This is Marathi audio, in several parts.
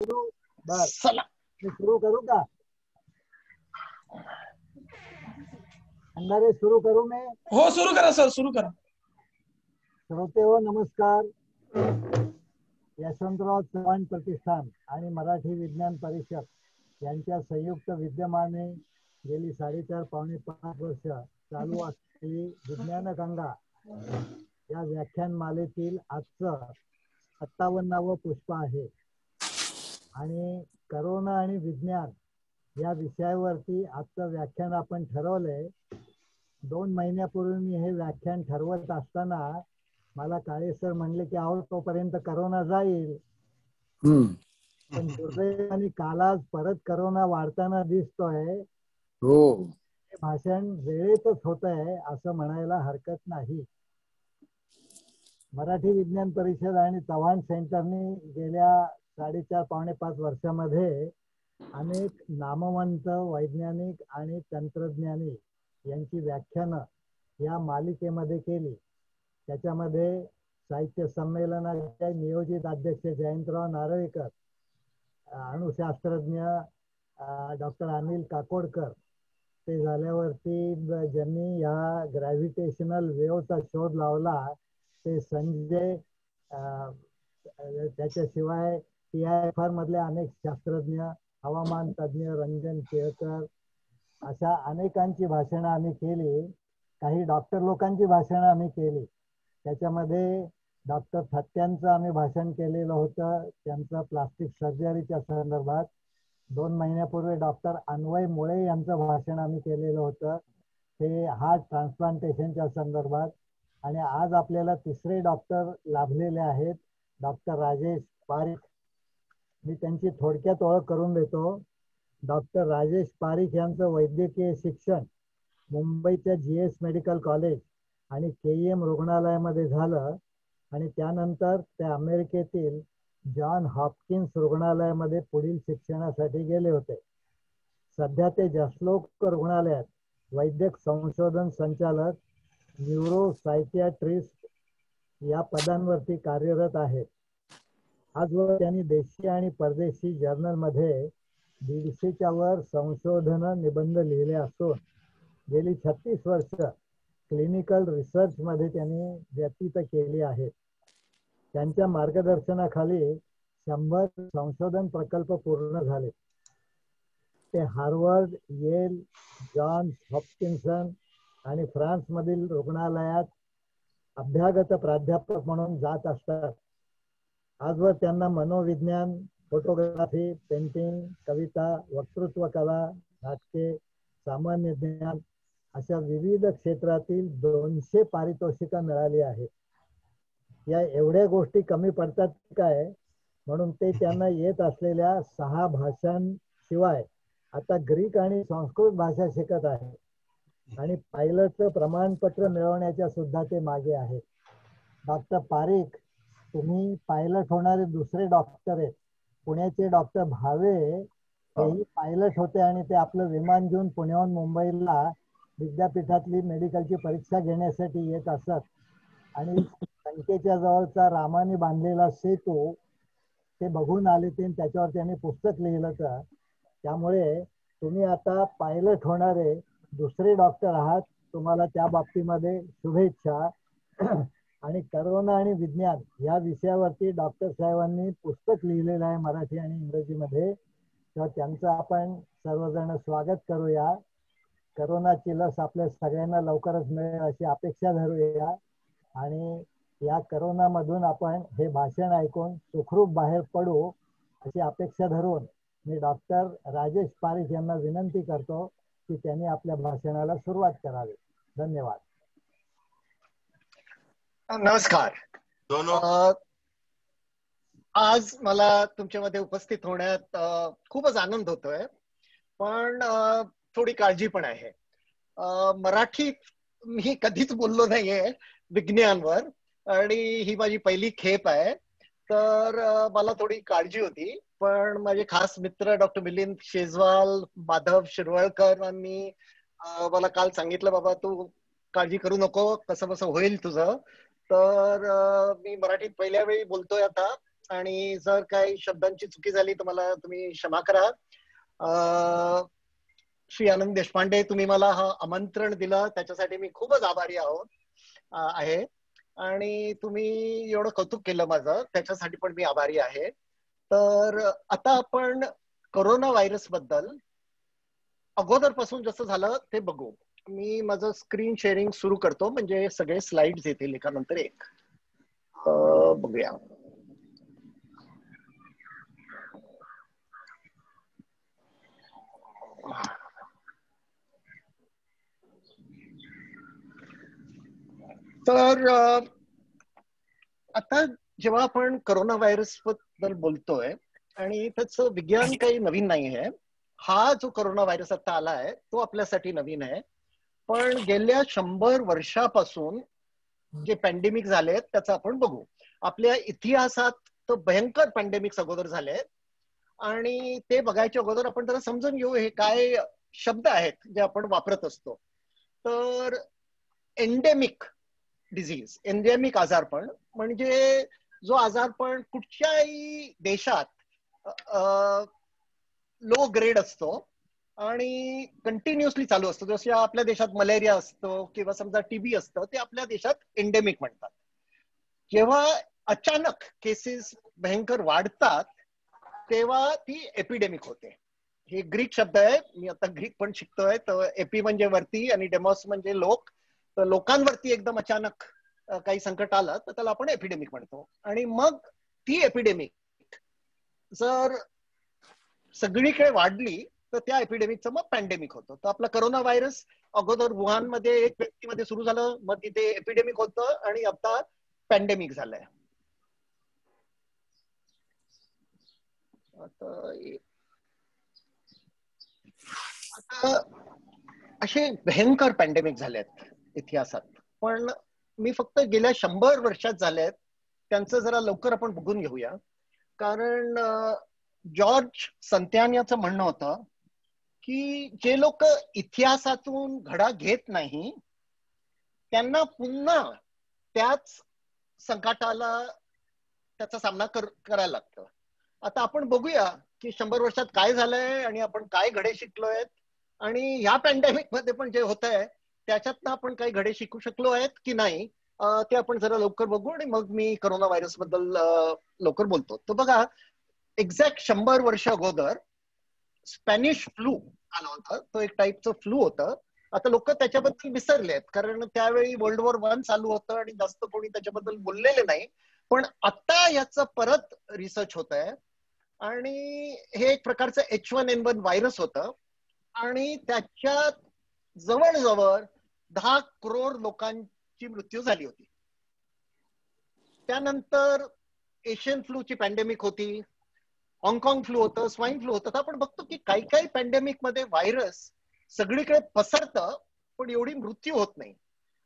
शुरू बस चला मी सुरू करू का? अंधारे सुरू करू मी? हो सुरू करा सर, सुरू करा. श्रोते हो नमस्कार. यशवंतराव चव्हाण प्रतिष्ठान आणि मराठी विज्ञान परिषद यांच्या संयुक्त विद्यमाने गेली 4.5 पावणे 5 वर्ष चालू असलेली विज्ञान गंगा या व्याख्यानमालेतील आजचं 57वं पुष्प आहे. आणि करोना आणि विज्ञान या विषयावरती आजचं व्याख्यान आपण ठरवलंय. 2 महिन्यापूर्वी मी हे व्याख्यान ठरवत असताना मला काळे सर म्हणले की अहो तोपर्यंत करोना जाईल. पण दुर्दैवाने काल आज परत करोना वाढताना दिसतोय. हे भाषण वेळेतच होत आहे असं म्हणायला हरकत नाही. मराठी विज्ञान परिषद आणि चव्हाण सेंटरने गेल्या 4.5 पावणे 5 वर्षामध्ये अनेक नामवंत वैज्ञानिक आणि तंत्रज्ञानी यांची व्याख्यानं या मालिकेमध्ये केली. त्याच्यामध्ये साहित्य संमेलनाचे नियोजित अध्यक्ष जयंतराव नारळीकर, अणुशास्त्रज्ञ डॉक्टर अनिल काकोडकर, ते झाल्यावरती ज्यांनी या ग्रॅव्हिटेशनल वेव्हचा शोध लावला ते संजय, त्याच्याशिवाय TIFR मधले अनेक शास्त्रज्ञ, हवामान तज्ज्ञ रंजन केळकर, अशा अनेकांची भाषणं आम्ही केली. काही डॉक्टर लोकांची भाषणं आम्ही केली. त्याच्यामध्ये डॉक्टर थत्यांचं आम्ही भाषण केलेलं होतं, त्यांचं प्लास्टिक सर्जरीच्या संदर्भात. 2 महिन्यापूर्वी डॉक्टर अन्वय मुळे यांचं भाषण आम्ही केलेलं होतं, ते हार्ट ट्रान्सप्लांटेशनच्या संदर्भात. आणि आज आपल्याला तिसरे डॉक्टर लाभलेले आहेत, डॉक्टर राजेश पारिख. मी त्यांची थोडक्यात ओळख करून देतो. डॉक्टर राजेश पारिख यांचं वैद्यकीय शिक्षण मुंबईच्या GS मेडिकल कॉलेज आणि KEM रुग्णालयामध्ये झालं आणि त्यानंतर ते अमेरिकेतील जॉन हॉपकिन्स रुग्णालयामध्ये पुढील शिक्षणासाठी गेले होते. सध्या ते जसलोक रुग्णालयात वैद्यक संशोधन संचालक, न्यूरो सायकियाट्रिस्ट या पदांवरती कार्यरत आहेत. आजवर त्यांनी देशी आणि परदेशी जर्नलमध्ये 150च्या वर संशोधन निबंध लिहिले असून गेली 36 वर्ष क्लिनिकल रिसर्च मध्ये त्यांनी व्यतीत केली आहेत. त्यांच्या मार्गदर्शनाखाली 100 संशोधन प्रकल्प पूर्ण झाले. ते हार्वर्ड, येल, जॉन्स हॉपकिन्सन आणि फ्रान्समधील रुग्णालयात अभ्यागत प्राध्यापक म्हणून जात असतात. आजवर त्यांना मनोविज्ञान, फोटोग्राफी, पेंटिंग, कविता, वक्तृत्व कला, नाटके, सामान्य ज्ञान अशा विविध क्षेत्रातील 200 पारितोषिकं मिळाली आहेत. या एवढ्या गोष्टी कमी पडतात काय, म्हणून ते त्यांना येत असलेल्या 6 भाषांशिवाय आता ग्रीक आणि संस्कृत भाषा शिकत आहेत आणि पायलटचं प्रमाणपत्र मिळवण्याच्या सुद्धा ते मागे आहेत. डॉक्टर पारिख, तुम्ही पायलट होणारे दुसरे डॉक्टर आहेत. पुण्याचे डॉक्टर भावे हेही पायलट होते आणि ते आपलं विमान घेऊन पुण्याहून मुंबईला विद्यापीठातली मेडिकलची परीक्षा घेण्यासाठी येत असत. आणि संख्येच्या जवळचा रामाने बांधलेला सेतू ते बघून आले ते, त्याच्यावर त्यांनी पुस्तक लिहिलं. तर त्यामुळे तुम्ही आता पायलट होणारे दुसरे डॉक्टर आहात. तुम्हाला त्या बाबतीमध्ये शुभेच्छा. आणि करोना आणि विज्ञान या विषयावरती डॉक्टर साहेबांनी पुस्तक लिहिलेलं आहे मराठी आणि इंग्रजीमध्ये, तर त्यांचं आपण सर्वजण स्वागत करूया. करोनाची लस आपल्या सगळ्यांना लवकरच मिळेल अशी अपेक्षा धरूया आणि या करोनामधून आपण हे भाषण ऐकून सुखरूप बाहेर पडू अशी अपेक्षा धरून मी डॉक्टर राजेश पारिख यांना विनंती करतो की त्यांनी आपल्या भाषणाला सुरुवात करावी. धन्यवाद. नमस्कार. आज मला तुमच्यामध्ये उपस्थित होण्यात खूपच आनंद होतोय, पण थोडी काळजी पण आहे. मराठीत मी कधीच बोललो नाहीये विज्ञानवर आणि ही माझी पहिली खेप आहे, तर मला थोडी काळजी होती. पण माझे खास मित्र डॉक्टर मिलिंद शेजवाल, माधव शिरवळकरांनी मला काल सांगितलं, बाबा तू काळजी करू नको, कसं कसं होईल तुझं. तर मी मराठीत पहिल्या वेळी बोलतोय आता. आणि जर काही शब्दांची चुकी झाली तर मला तुम्ही क्षमा करा. श्री आनंद देशपांडे, तुम्ही मला हा आमंत्रण दिलं त्याच्यासाठी मी खूपच आभारी आहे. आणि तुम्ही एवढं कौतुक केलं माझं त्याच्यासाठी पण मी आभारी आहे. तर आता आपण कोरोना व्हायरस बद्दल अगोदरपासून जसं झालं ते बघू. मी माझं स्क्रीन शेअरिंग सुरू करतो म्हणजे सगळे स्लाइड्स येतील एकानंतर एक. बघूया. तर आता जेव्हा आपण कोरोना व्हायरस बद्दल बोलतोय आणि त्याचं विज्ञान काही नवीन नाही आहे. हा जो कोरोना व्हायरस आता आला आहे तो आपल्यासाठी नवीन आहे. पण गेल्या 100 वर्षापासून जे पॅन्डेमिक झाले त्याचं आपण बघू. आपल्या इतिहासात तर भयंकर पॅन्डेमिक्स अगोदर झाले आणि ते बघायच्या अगोदर आपण जरा समजून घेऊ हे काय शब्द आहेत जे आपण वापरत असतो. तर एंडेमिक डिझीज, एंडेमिक आजारपण म्हणजे जो आजारपण कुठच्याही देशात लो ग्रेड असतो आणि कंटिन्युअसली चालू असतो. जसे आपल्या देशात मलेरिया असतो किंवा समजा टीबी असतं, ते आपल्या देशात एंडेमिक म्हणतात. जेव्हा अचानक केसेस भयंकर वाढतात तेव्हा ती एपिडेमिक होते. हे ग्रीक शब्द आहे, मी आता ग्रीक पण शिकतोय. तर एपी म्हणजे वरती आणि डेमॉस म्हणजे लोक. तर लोकांवरती एकदम अचानक काही संकट आलं तर त्याला आपण एपिडेमिक म्हणतो. आणि मग ती एपिडेमिक जर सगळीकडे वाढली तर त्या एपिडेमिकचं मग पॅन्डेमिक होतं. तर आपला कोरोना व्हायरस अगोदर वुहानमध्ये एक व्यक्तीमध्ये सुरू झालं, मग तिथे एपिडेमिक होतं आणि आता पॅन्डेमिक झालंय. आता असे भयंकर पॅन्डेमिक झालेत इतिहासात. पण मी फक्त गेल्या 100 वर्षात झालेत त्यांचं जरा लवकर आपण बघून घेऊया. कारण जॉर्ज संत्यान्याचं म्हणणं होतं की जे लोक इतिहासातून धडा घेत नाही त्यांना पुन्हा त्याच संकटाला त्याचा सामना करायला लागतं. आता आपण बघूया की 100 वर्षात काय झालंय आणि आपण काय धडे शिकलोय आणि ह्या पॅन्डेमिक मध्ये पण जे होत आहे त्याच्यातनं आपण काही धडे शिकू शकलो आहेत की नाही ते आपण जरा लवकर बघू आणि मग मी कोरोना व्हायरस बद्दल लवकर बोलतो. तर बघा, एक्झॅक्ट 100 वर्ष अगोदर स्पॅनिश फ्लू आला होता. तो एक टाईपचं फ्लू होतं. आता लोक त्याच्याबद्दल विसरलेत कारण त्यावेळी वर्ल्ड वॉर 1 चालू होतं आणि जास्त कोणी त्याच्याबद्दल बोललेले नाही. पण आता याचं परत रिसर्च होत आहे आणि हे एक प्रकारचं H1N1 व्हायरस होतं आणि त्याच्यात जवळजवळ 10 करोड लोकांची मृत्यू झाली होती. त्यानंतर एशियन फ्लूची पॅन्डेमिक होती, हाँगकाँग फ्लू होतं, स्वाईन फ्लू होतं. आपण बघतो की काही काही पॅन्डेमिक मध्ये व्हायरस सगळीकडे पसरतं पण एवढी मृत्यू होत नाही.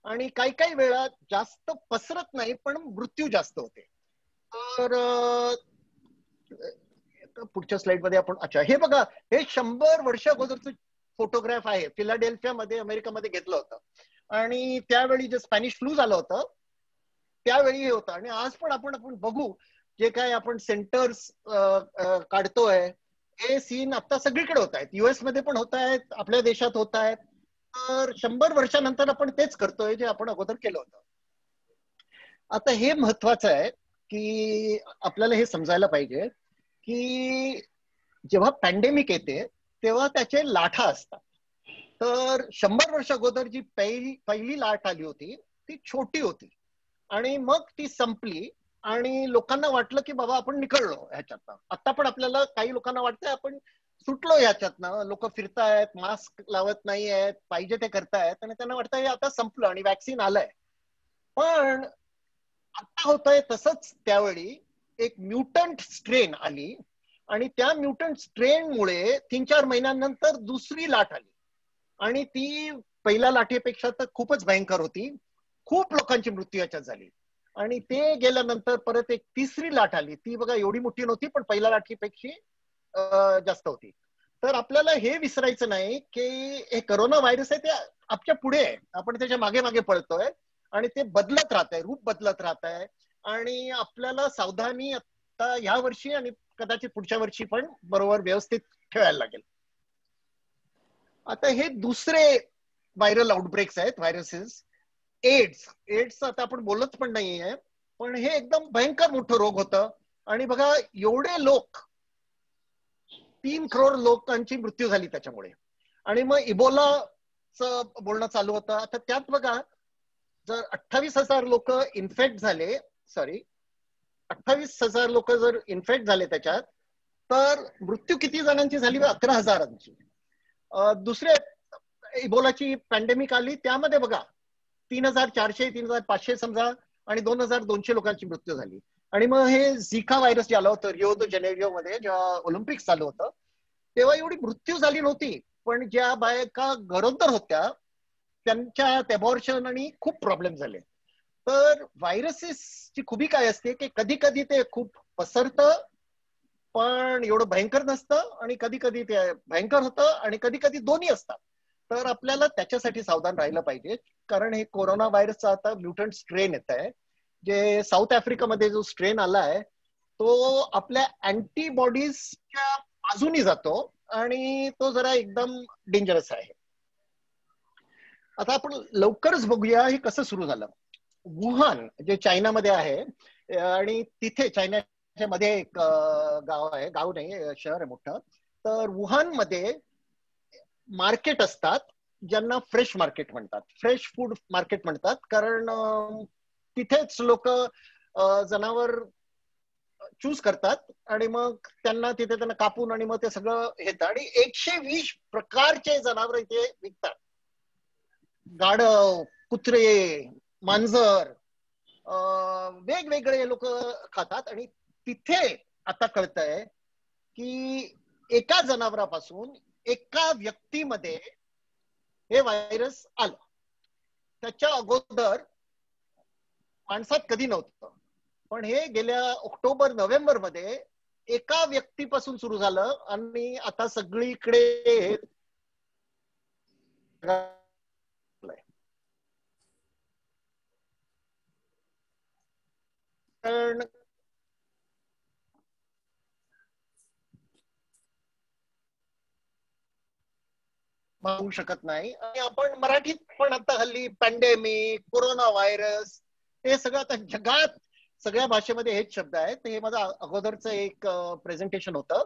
आणि काही काही वेळा जास्त पसरत नाही पण मृत्यू जास्त होते. तर पुढच्या स्लाइड मध्ये आपण, अच्छा हे बघा, हे 100 वर्ष अगोदरचं फोटोग्राफ आहे. फिलाडेल्फिया मध्ये अमेरिकामध्ये घेतलं होतं आणि त्यावेळी जे स्पॅनिश फ्लू झालं होतं त्यावेळी हे होतं. आणि आज पण आपण बघू जे काय आपण सेंटर्स काढतोय हे सीन आता सगळीकडे होत आहेत. US मध्ये पण होत आहेत, आपल्या देशात होत आहेत. तर 100 वर्षानंतर आपण तेच करतोय जे आपण अगोदर केलं होतं. आता हे महत्वाचं आहे की आपल्याला हे समजायला पाहिजे की जेव्हा पॅन्डेमिक येते तेव्हा त्याचे लाटा असतात. तर 100 वर्ष अगोदर जी पहिली लाट आली होती ती छोटी होती आणि मग ती संपली आणि लोकांना वाटलं की बाबा आपण निकळलो ह्याच्यातनं. आता पण आपल्याला काही लोकांना वाटतंय आपण सुटलो ह्याच्यातनं. लोक फिरतायत, मास्क लावत नाही आहेत, पाहिजे ते करतायत आणि त्यांना वाटतं हे आता संपलं आणि वॅक्सिन आलंय. पण आता होतंय तसंच त्यावेळी एक म्युटंट स्ट्रेन आली आणि त्या म्युटंट स्ट्रेनमुळे 3-4 महिन्यानंतर दुसरी लाट आली आणि ती पहिल्या लाटेपेक्षा तर खूपच भयंकर होती. खूप लोकांची मृत्यू याच्यात झाली. आणि ते गेल्यानंतर परत एक तिसरी लाट आली. ती बघा एवढी मोठी नव्हती पण पहिल्या लाटेपेक्षा जास्त होती. तर आपल्याला हे विसरायचं नाही की हे कोरोना व्हायरस आहे ते आपल्या पुढे आहे, आपण त्याच्या मागे मागे पळतोय आणि ते बदलत राहत आहे, रूप बदलत राहत आहे आणि आपल्याला सावधानी आता ह्या वर्षी आणि कदाचित पुढच्या वर्षी पण बरोबर व्यवस्थित ठेवायला लागेल. आता हे दुसरे व्हायरल आउटब्रेक्स आहेत, व्हायरसेस. एड्स आता आपण बोलत पण नाहीये, पण हे एकदम भयंकर मोठं रोग होतं. आणि बघा एवढे लोक, 3 करोड लोकांची मृत्यू झाली त्याच्यामुळे. आणि मग इबोलाचं बोलणं चालू होतं. आता त्यात बघा, जर 28,000 लोक इन्फेक्ट झाले, 28,000 लोक जर इन्फेक्ट झाले त्याच्यात, तर मृत्यू किती जणांची झाली? 11,000. दुसरे इबोलाची पॅन्डेमिक आली, त्यामध्ये बघा 3,400 3,500 समजा, आणि 2,200 लोकांची मृत्यू झाली. आणि मग हे झिका व्हायरस जे आलं होतं रिओ द जेनेरिओ मध्ये, जेव्हा ऑलिम्पिक्स चालू होतं, तेव्हा एवढी मृत्यू झाली नव्हती, पण ज्या बायका गरोदर होत्या त्यांच्या अबॉर्शन आणि खूप प्रॉब्लेम झाले. तर व्हायरसेसची खुबी काय असते की कधी कधी ते खूप पसरतं, पण एवढं भयंकर नसतं, आणि कधी कधी ते भयंकर होतं, आणि कधी कधी दोन्ही असतात. तर आपल्याला त्याच्यासाठी सावधान राहिलं पाहिजे, कारण हे कोरोना व्हायरसचा आता म्युटंट स्ट्रेन येत आहे. जे साऊथ आफ्रिकामध्ये जो स्ट्रेन आलाय तो आपल्या अँटीबॉडीजच्या बाजूनी जातो, आणि तो जरा एकदम डेंजरस आहे. आता आपण लवकरच बघूया हे कसं सुरू झालं. वुहान जे चायनामध्ये आहे, आणि तिथे चायनाच्या मध्ये एक गाव आहे, गाव नाही शहर आहे मोठं. तर वुहान मध्ये मार्केट असतात ज्यांना फ्रेश मार्केट म्हणतात, फ्रेश फूड मार्केट म्हणतात, कारण तिथेच लोक जनावर चूज करतात, आणि मग त्यांना कापून आणि मग ते सगळं येतं, आणि 120 प्रकारचे जनावर इथे विकतात. गाढव, कुत्रे, मांजर, वेगवेगळे लोक खातात. आणि तिथे आता कळतंय की एका जनावरापासून एका व्यक्तीमध्ये हे व्हायरस आलं. त्याच्या अगोदर माणसात कधी नव्हतं, पण हे गेल्या ऑक्टोबर-नोव्हेंबर मध्ये एका व्यक्तीपासून सुरू झालं, आणि आता सगळीकडे कारण होऊ शकत नाही. आणि आपण मराठीत पण आता हल्ली पॅन्डेमिक, कोरोना व्हायरस, हे सगळं आता जगात सगळ्या भाषेमध्ये हेच शब्द आहेत. हे माझं अगोदरचं एक प्रेझेंटेशन होतं,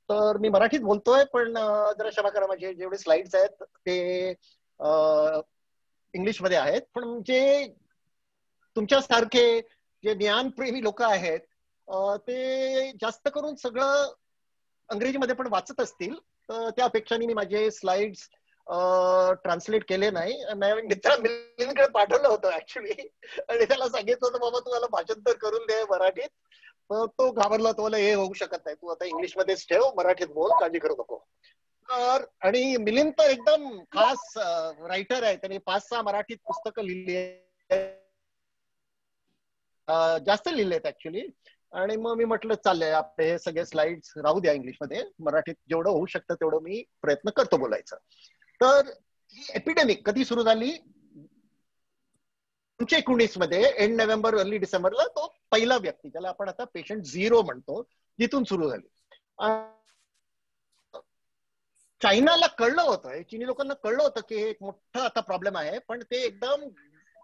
तर मी मराठीत बोलतोय, पण जरा क्षमा करा, माझे जेवढे स्लाइड्स आहेत ते इंग्लिशमध्ये आहेत. पण जे तुमच्यासारखे जे ज्ञानप्रेमी लोक आहेत ते जास्त करून सगळं अंग्रेजीमध्ये पण वाचत असतील, तर त्या अपेक्षाने मी माझे स्लाइड्स ट्रान्सलेट केले नाही. मित्र मिलिंदकडे पाठवलं होतं ऍक्च्युली, आणि त्याला सांगितलं होतं बाबा तुम्हाला भाषांतर करून दे मराठीत. तर तो घाबरला, तो हे होऊ शकत नाही, तू आता इंग्लिशमध्येच ठेव, मराठीत बोल, काळजी करू नको. तर आणि मिलिंद तर एकदम खास रायटर आहे, त्यांनी 5-6 मराठीत पुस्तकं लिहिली आहेत, जास्त लिहिले आहेत ऍक्च्युली. आणि मग मी म्हटलं चाललंय आपले हे सगळे स्लाइड्स राहू द्या इंग्लिशमध्ये, मराठीत जेवढं होऊ शकतं तेवढं मी प्रयत्न करतो बोलायचं. तर ही एपिडेमिक कधी सुरू झाली? 1919 मध्ये, एंड नोव्हेंबर अर्ली डिसेंबरला तो पहिला व्यक्ती, ज्याला आपण आता पेशंट 0 म्हणतो, तिथून सुरू झाली. चायनाला कळलं होतं, चीनी लोकांना कळलं होतं की एक मोठा आता प्रॉब्लेम आहे, पण ते एकदम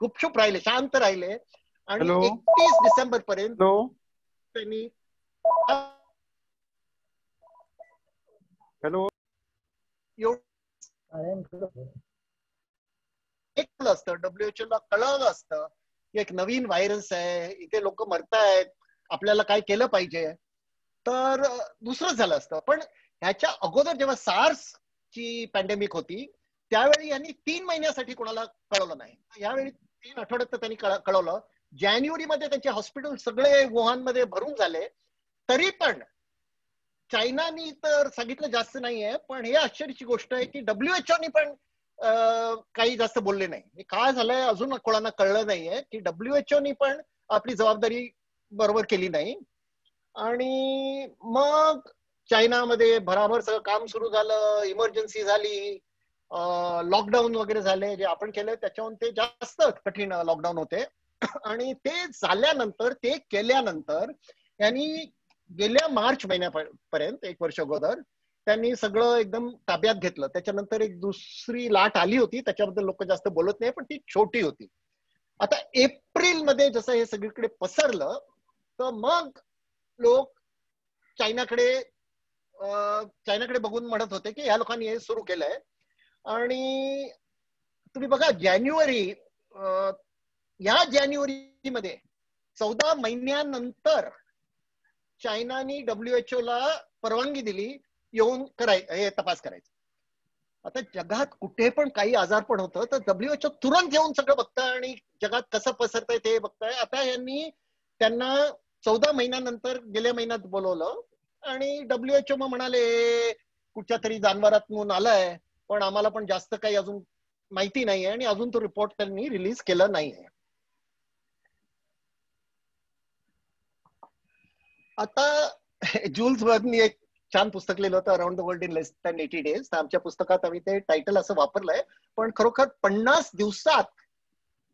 गुपचूप राहिले, शांत राहिले, आणि 31 डिसेंबर पर्यंत त्यांनी असतं, WHO ला कळलं असतं की एक नवीन व्हायरस आहे, इथे लोक मरतायत, आपल्याला काय केलं पाहिजे, तर दुसरं झालं असतं. पण ह्याच्या अगोदर जेव्हा सार्स ची पॅन्डेमिक होती, त्यावेळी यांनी 3 महिन्यासाठी कोणाला कळवलं नाही. यावेळी 3 आठवड्यात तर त्यांनी कळवलं. जानेवारीमध्ये त्यांचे हॉस्पिटल सगळे वुहानमध्ये भरून झाले, तरी पण चायनानी तर सांगितलं जास्त नाहीये. पण हे आश्चर्याची गोष्ट आहे की WHO पण काही जास्त बोलले नाही. काय झालंय अजून कोणाला कळलं नाहीये की WHO पण आपली जबाबदारी बरोबर केली नाही. आणि मग चायनामध्ये भराभर सगळं काम सुरू झालं, इमर्जन्सी झाली, लॉकडाऊन वगैरे झाले, जे आपण केले त्याच्याहून ते जास्त कठीण लॉकडाऊन होते. आणि ते झाल्यानंतर, ते केल्यानंतर यांनी गेल्या मार्च महिन्यापर्यंत 1 वर्ष अगोदर त्यांनी सगळं एकदम ताब्यात घेतलं. त्याच्यानंतर एक दुसरी लाट आली होती, त्याच्याबद्दल लोक जास्त बोलत नाही, पण ती छोटी होती. आता एप्रिल मध्ये जसं हे सगळीकडे पसरलं, तर मग लोक चायनाकडे बघून म्हणत होते की ह्या लोकांनी हे सुरू केलंय. आणि तुम्ही बघा जानेवारी, ह्या जानेवारीमध्ये 14 महिन्यानंतर चायनाने WHO ला परवानगी दिली येऊन हे तपास करायचं. आता जगात कुठे पण काही आजार पण होतं तर WHO तुरंत येऊन सगळं बघताय आणि जगात कसं पसरतंय ते बघताय. आता यांनी त्यांना 14 महिन्यानंतर गेल्या महिन्यात बोलवलं आणि WHO मग म्हणाले कुठच्या तरी जानवरातून आलाय, पण आम्हाला पण जास्त काही अजून माहिती नाहीये आणि अजून तो रिपोर्ट त्यांनी रिलीज केला नाहीये. आता जुल्स वर्ननी एक छान पुस्तक लिहिलं होतं, around the world in less than 80 days. तर आमच्या पुस्तकात आम्ही ते टायटल असं वापरलंय, पण खरोखर 50 दिवसात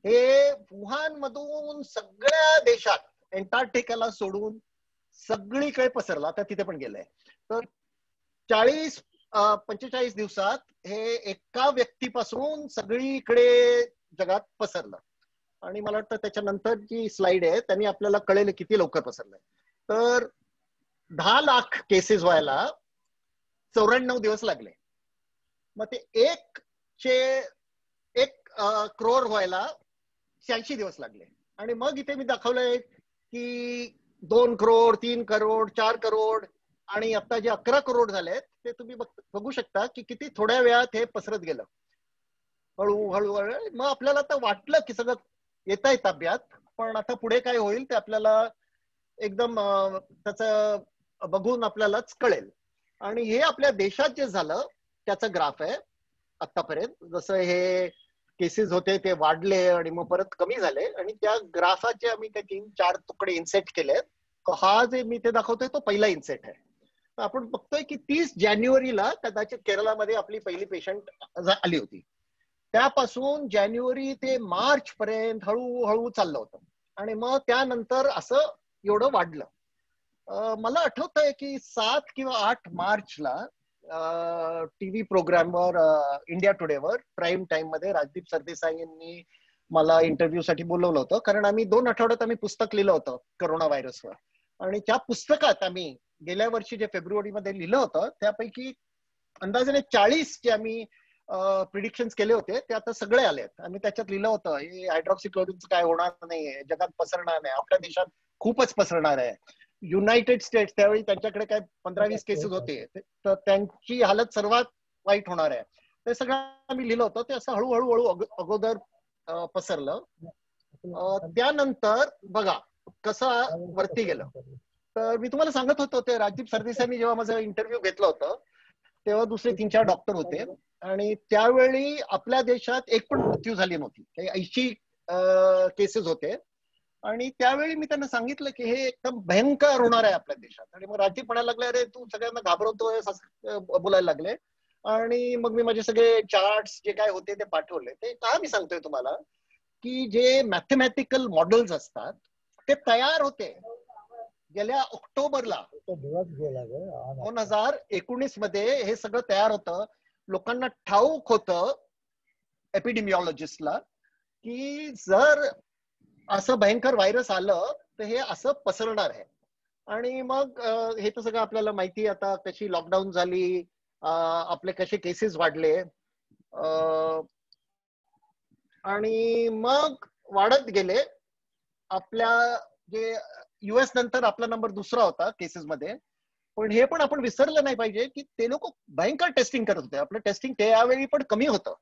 हे वुहान मधून सगळ्या देशात, एंटार्क्टिकाला सोडून सगळीकडे पसरलं. आता तिथे पण गेलंय. तर 45 दिवसात हे एका व्यक्तीपासून सगळीकडे जगात पसरलं. आणि मला वाटतं त्याच्यानंतर जी स्लाइड आहे त्यांनी आपल्याला कळेल किती लवकर पसरलंय. तर 10 लाख केसेस व्हायला 94 दिवस लागले. मग ते 1 करोड व्हायला 86 दिवस लागले. आणि मग इथे मी दाखवलंय की 2 करोड, 3 करोड, 4 करोड आणि आता जे 11 करोड झालेत ते तुम्ही बघू शकता की किती थोड्या वेळात हे पसरत गेलं हळूहळू. मग आपल्याला तर वाटलं की सगळं येत आहे ताब्यात, पण आता पुढे काय होईल ते आपल्याला एकदम त्याचं बघून आपल्यालाच कळेल. आणि हे आपल्या देशात जे झालं त्याचं ग्राफ आहे आतापर्यंत. जसं हे केसेस होते ते वाढले आणि मग परत कमी झाले आणि त्या ग्राफाचे आम्ही काही 3-4 तुकडे इन्सेट केले. हा जे मी ते दाखवतोय तो पहिला इन्सेट आहे. आपण बघतोय की 30 जानेवारीला कदाचित केरळामध्ये आपली पहिली पेशंट आली होती. त्यापासून जानेवारी ते मार्च पर्यंत हळूहळू चाललं होतं आणि मग त्यानंतर असं एवढं वाढलं. मला आठवतंय की 7 किंवा 8 मार्चला टीव्ही प्रोग्रामवर इंडिया टुडेवर प्राईम टाइम मध्ये राजदीप सरदेसाई यांनी मला इंटरव्ह्यू साठी बोलवलं होतं. कारण आम्ही 2 आठवड्यात आम्ही पुस्तक लिहिलं होतं करोना व्हायरसवर. आणि त्या पुस्तकात आम्ही गेल्या वर्षी जे फेब्रुवारीमध्ये लिहिलं होतं त्यापैकी अंदाजाने 40 जे आम्ही प्रिडिक्शन्स केले होते ते आता सगळे आलेत. आम्ही त्याच्यात लिहिलं होतं हे हायड्रॉक्सिक्लोरिनचं काय होणार नाहीये, जगात पसरणार नाही, आपल्या देशात खूपच पसरणार आहे. युनायटेड स्टेट्स त्यावेळी त्यांच्याकडे काय 15-20 केसेस होते तर त्यांची हालत सर्वात वाईट होणार आहे. ते सगळं आम्ही लिहिलं होतं. ते असं हळूहळू अगोदर पसरलं. त्यानंतर बघा कसं वरती गेलं. तर मी तुम्हाला सांगत होतो ते राजदीप सरदेसाईंनी जेव्हा माझं इंटरव्ह्यू घेतलं होतं तेव्हा दुसरे 3-4 डॉक्टर होते आणि त्यावेळी आपल्या देशात एक पण मृत्यू झाली नव्हती. काही 80 केसेस होते आणि त्यावेळी मी त्यांना सांगितलं की हे एकदम भयंकर होणार आहे आपल्या देशात. आणि मग राजदीप म्हणायला लागले अरे तू सगळ्यांना घाबरवतोय बोलायला लागले. आणि मग मी माझे सगळे चार्ट्स जे काय होते ते पाठवले. ते का मी सांगतोय तुम्हाला की जे मॅथमॅटिकल मॉडेल्स असतात ते तयार होते गेल्या ऑक्टोबरला 2019 मध्ये. हे सगळं तयार होतं. लोकांना ठाऊक होतं एपिडेमिओलॉजिस्टला की जर असं भयंकर व्हायरस आलं तर हे असं पसरणार आहे. आणि मग हे तर सगळं आपल्याला माहिती. आता कशी लॉकडाऊन झाली, आपले कसे केसेस वाढले आणि मग वाढत गेले. आपल्या जे US नंतर आपला नंबर दुसरा होता केसेस मध्ये. पण हे पण आपण विसरलं नाही पाहिजे की ते लोक भयंकर टेस्टिंग करत होते. आपलं टेस्टिंग त्यावेळी पण कमी होतं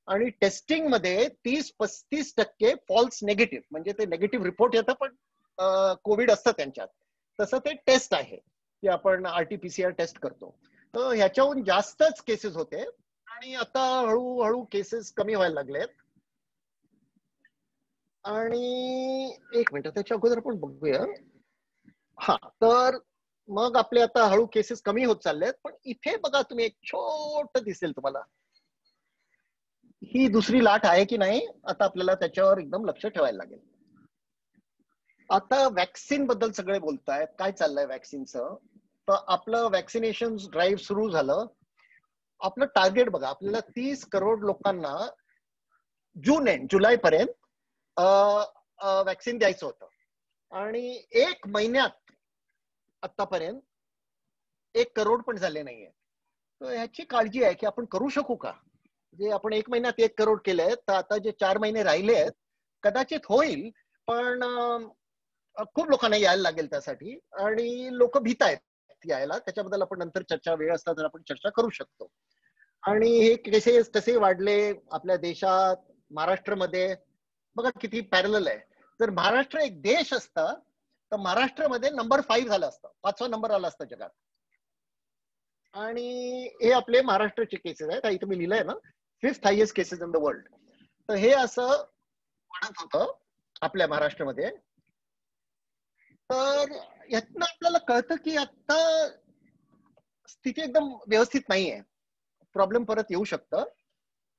आणि टेस्टिंग मध्ये 30-35% फॉल्स नेगेटिव्ह, म्हणजे ते नेगेटिव्ह रिपोर्ट येतं पण कोविड असतं त्यांच्यात. तसं ते टेस्ट आहे की आपण RT-PCR टेस्ट करतो. तर ह्याच्याहून जास्तच केसेस होते आणि आता हळूहळू केसेस कमी व्हायला लागलेत. आणि 1 मिनिट त्याच्या अगोदर आपण बघूया. हा, तर मग आपले आता हळू केसेस कमी होत चाललेत. पण इथे बघा तुम्ही एक छोट दिसेल तुम्हाला, ही दुसरी लाट आहे की नाही आता आपल्याला त्याच्यावर एकदम लक्ष ठेवायला लागेल. आता वॅक्सिन बद्दल सगळे बोलतायत, काय चाललंय वॅक्सिनचं. तर आपलं वॅक्सिनेशन ड्राईव्ह सुरू झालं. आपलं टार्गेट बघा, आपल्याला 30 करोड लोकांना जुलै पर्यंत वॅक्सिन द्यायचं होतं. आणि 1 महिन्यात आतापर्यंत 1 करोड पण झाले नाहीये. तर ह्याची काळजी आहे की आपण करू शकू का. जे आपण 1 महिन्यात 1 करोड केले, तर आता जे 4 महिने राहिले आहेत कदाचित होईल, पण खूप लोकांना यायला लागेल त्यासाठी, आणि लोक भीत आहेत यायला. त्याच्याबद्दल आपण नंतर चर्चा, वेळ असता तर आपण चर्चा करू शकतो. आणि हे केसेस कसे वाढले आपल्या देशात, महाराष्ट्रामध्ये बघा किती पॅरलल आहे. जर महाराष्ट्र एक देश असता तर महाराष्ट्रामध्ये नंबर 5 झालं असतं, 5वा नंबर आला असता जगात. आणि हे आपले महाराष्ट्राचे केसेस आहेत. इथं मी लिहिलंय ना, 5th highest cases in the world. तर हे असं वाढत होतं आपल्या महाराष्ट्रामध्ये. तर यातनं आपल्याला कळतं की आता स्थिती एकदम व्यवस्थित नाहीये, प्रॉब्लेम परत येऊ शकतं.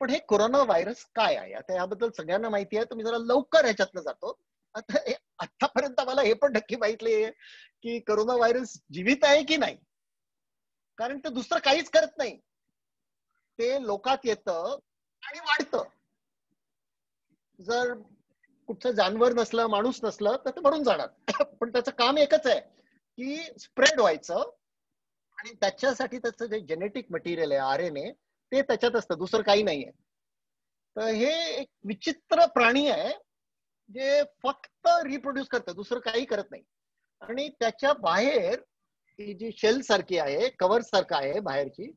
पण हे कोरोना व्हायरस काय आहे आता याबद्दल सगळ्यांना माहिती आहे. तुम्ही जरा लवकर ह्याच्यातनं जातो. आता आतापर्यंत मला हे पण नक्की माहिती की कोरोना व्हायरस जीवित आहे की नाही, कारण ते दुसरं काहीच करत नाही. ते लोकात येतं आणि वाढतं. जर कुठचं जानवर नसलं, माणूस नसलं तर ते मरून जाणार. पण त्याचं काम एकच आहे की स्प्रेड व्हायचं, आणि त्याच्यासाठी त्याचं जे जेनेटिक मटेरियल आहे, RNA, ते त्याच्यात असतं, दुसरं काही नाहीये. तर हे एक विचित्र प्राणी आहे जे फक्त रिप्रोड्यूस करतं, दुसरं काही करत नाही. आणि त्याच्या बाहेर ही जी शेल सारखी आहे, कव्हर सारखं आहे बाहेरची,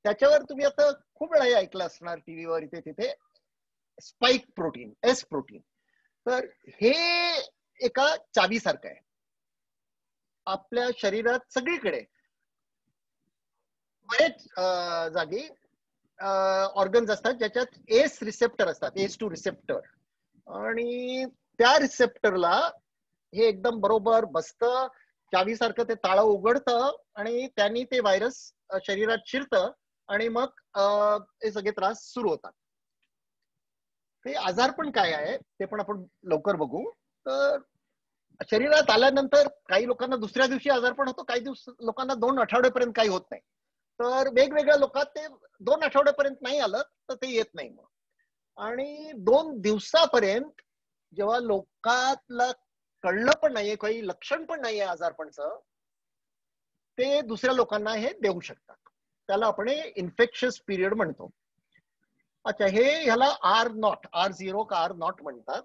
त्याच्यावर तुम्ही आता खूप वेळा ऐकलं असणार टीव्हीवर, इथे तिथे, स्पाइक प्रोटीन, एस प्रोटीन. तर हे एका चावीसारखं आहे. आपल्या शरीरात सगळीकडे बरेच जागी ऑर्गन्स असतात ज्याच्यात एस रिसेप्टर असतात, ACE2 रिसेप्टर. आणि त्या रिसेप्टरला हे एकदम बरोबर बसतं, चावीसारखं ते ताळं उघडतं, आणि त्यांनी ते व्हायरस शरीरात शिरतं, आणि मग हे सगळे त्रास सुरू होतात. ते आजार पण काय आहे ते पण आपण लवकर बघू. तर शरीरात आल्यानंतर काही लोकांना दुसऱ्या दिवशी आजार पण होतो, काही लोकांना 2 आठवड्यापर्यंत काही होत नाही. तर वेगवेगळ्या लोकात ते 2 आठवड्यापर्यंत नाही आलं तर ते येत नाही मग. आणि 2 दिवसापर्यंत जेव्हा लोकांना कळलं पण नाहीये, काही लक्षण पण नाहीये आजारपणचं, ते दुसऱ्या लोकांना हे देऊ शकतात. त्याला आपण इन्फेक्शियस पिरियड म्हणतो. अच्छा, ह्याला R0 का R0 म्हणतात.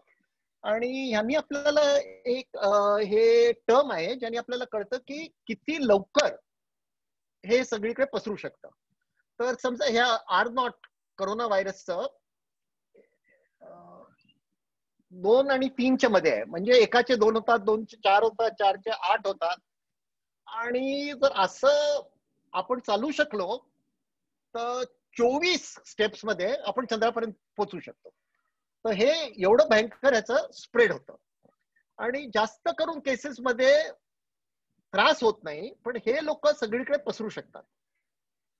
आणि ह्यांनी आपल्याला एक हे टर्म आहे ज्याने आपल्याला कळतं की किती लवकर हे सगळीकडे पसरू शकतं. तर समजा ह्या R0 कोरोना व्हायरसचं 2 आणि 3च्या मध्ये आहे. म्हणजे एकाचे 2 होतात, 2चे 4 होतात, 4चे 8 होतात. आणि जर असं आपण चालू शकलो तर 24 स्टेप्स मध्ये आपण चंद्रापर्यंत पोहोचू शकतो. तर हे एवढं भयंकर ह्याचं स्प्रेड होतं. आणि जास्त करून केसेस मध्ये त्रास होत नाही, पण हे लोक सगळीकडे पसरू शकतात.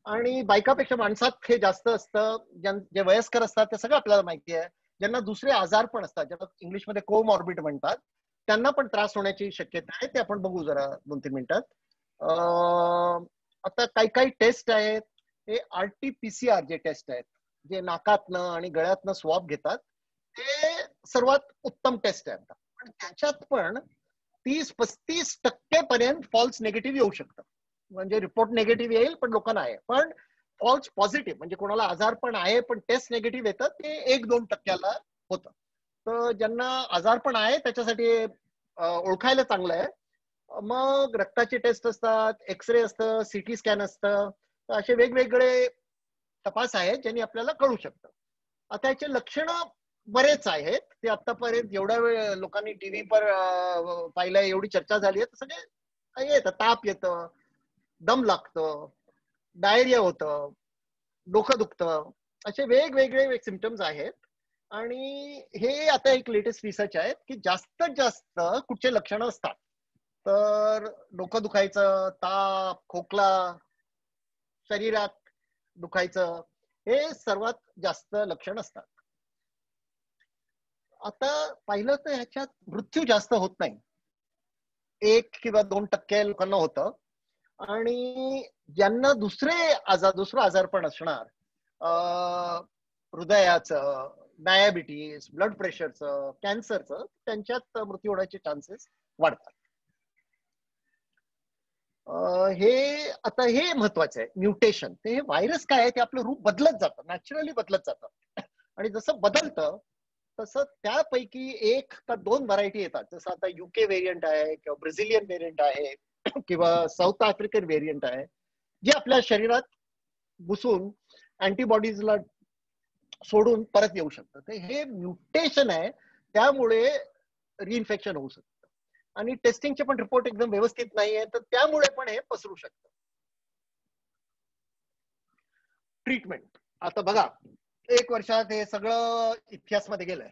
आणि बायकापेक्षा माणसात हे जास्त असतं. जे वयस्कर असतात ते सगळं आपल्याला माहिती आहे. ज्यांना दुसरे आजार पण असतात, ज्याला इंग्लिशमध्ये कोमॉर्बिड म्हणतात, त्यांना पण त्रास होण्याची शक्यता आहे. ते आपण बघू जरा 2-3 मिनिटात. आता काही काही टेस्ट आहेत, हे RT-PCR जे टेस्ट आहेत, जे नाकातनं आणि गळ्यातनं स्वॅब घेतात, ते सर्वात उत्तम टेस्ट आहे. पण त्याच्यात पण 30-35% पर्यंत फॉल्स निगेटिव्ह येऊ शकतं. म्हणजे रिपोर्ट निगेटिव्ह येईल पण लोकांना आहे, पण फॉल्स पॉझिटिव्ह म्हणजे कोणाला आजार पण आहे पण टेस्ट निगेटिव्ह येतं, ते 1-2% होतं. तर ज्यांना आजार पण आहे त्याच्यासाठी ओळखायला चांगलं आहे. मग रक्ताची टेस्ट असतात, एक्सरे असतं, CT स्कॅन असतं. तर असे वेगवेगळे तपास आहेत ज्यांनी आपल्याला कळू शकतं. आता याचे लक्षण बरेच आहेत. ते आतापर्यंत एवढ्या वेळ लोकांनी टीव्हीवर पाहिलंय, एवढी चर्चा झाली आहे, सगळे येतं. ताप येतं, दम लागतं, डायरिया होतं, डोकं दुखतं, असे वेगवेगळे सिम्पटम्स आहेत. आणि हे आता एक लेटेस्ट रिसर्च आहे की जास्तीत जास्त कुठचे लक्षण असतात. तर डोकं दुखायचं, ताप, खोकला, शरीरात दुखायचं, हे सर्वात जास्त लक्षण असतात. आता पाहिलं तर ह्याच्यात मृत्यू जास्त होत नाही. 1 किंवा 2% लोकांना होतं. आणि ज्यांना दुसरं आजारपण असणार, हृदयाचं, डायबिटीस, ब्लड प्रेशरचं, कॅन्सरचं, त्यांच्यात मृत्यू होण्याचे चान्सेस वाढतात. हे महत्वाचं आहे. म्युटेशन, ते हे व्हायरस काय आहे, ते आपलं रूप बदलत जातं, नॅचरली बदलत जातं. आणि जसं बदलतं तसं त्यापैकी 1 का 2 व्हरायटी येतात. जसं आता UK व्हेरियंट आहे किंवा ब्राझिलियन व्हेरियंट आहे किंवा साऊथ आफ्रिकन व्हेरियंट आहे, जे आपल्या शरीरात घुसून अँटीबॉडीजला सोडून परत येऊ शकतं. तर हे म्युटेशन आहे, त्यामुळे रिइन्फेक्शन होऊ शकतं. आणि टेस्टिंगचे पण रिपोर्ट एकदम व्यवस्थित नाहीये, तर त्यामुळे पण हे पसरू शकतं. ट्रीटमेंट, आता बघा 1 वर्षात हे सगळं इतिहासमध्ये गेलंय.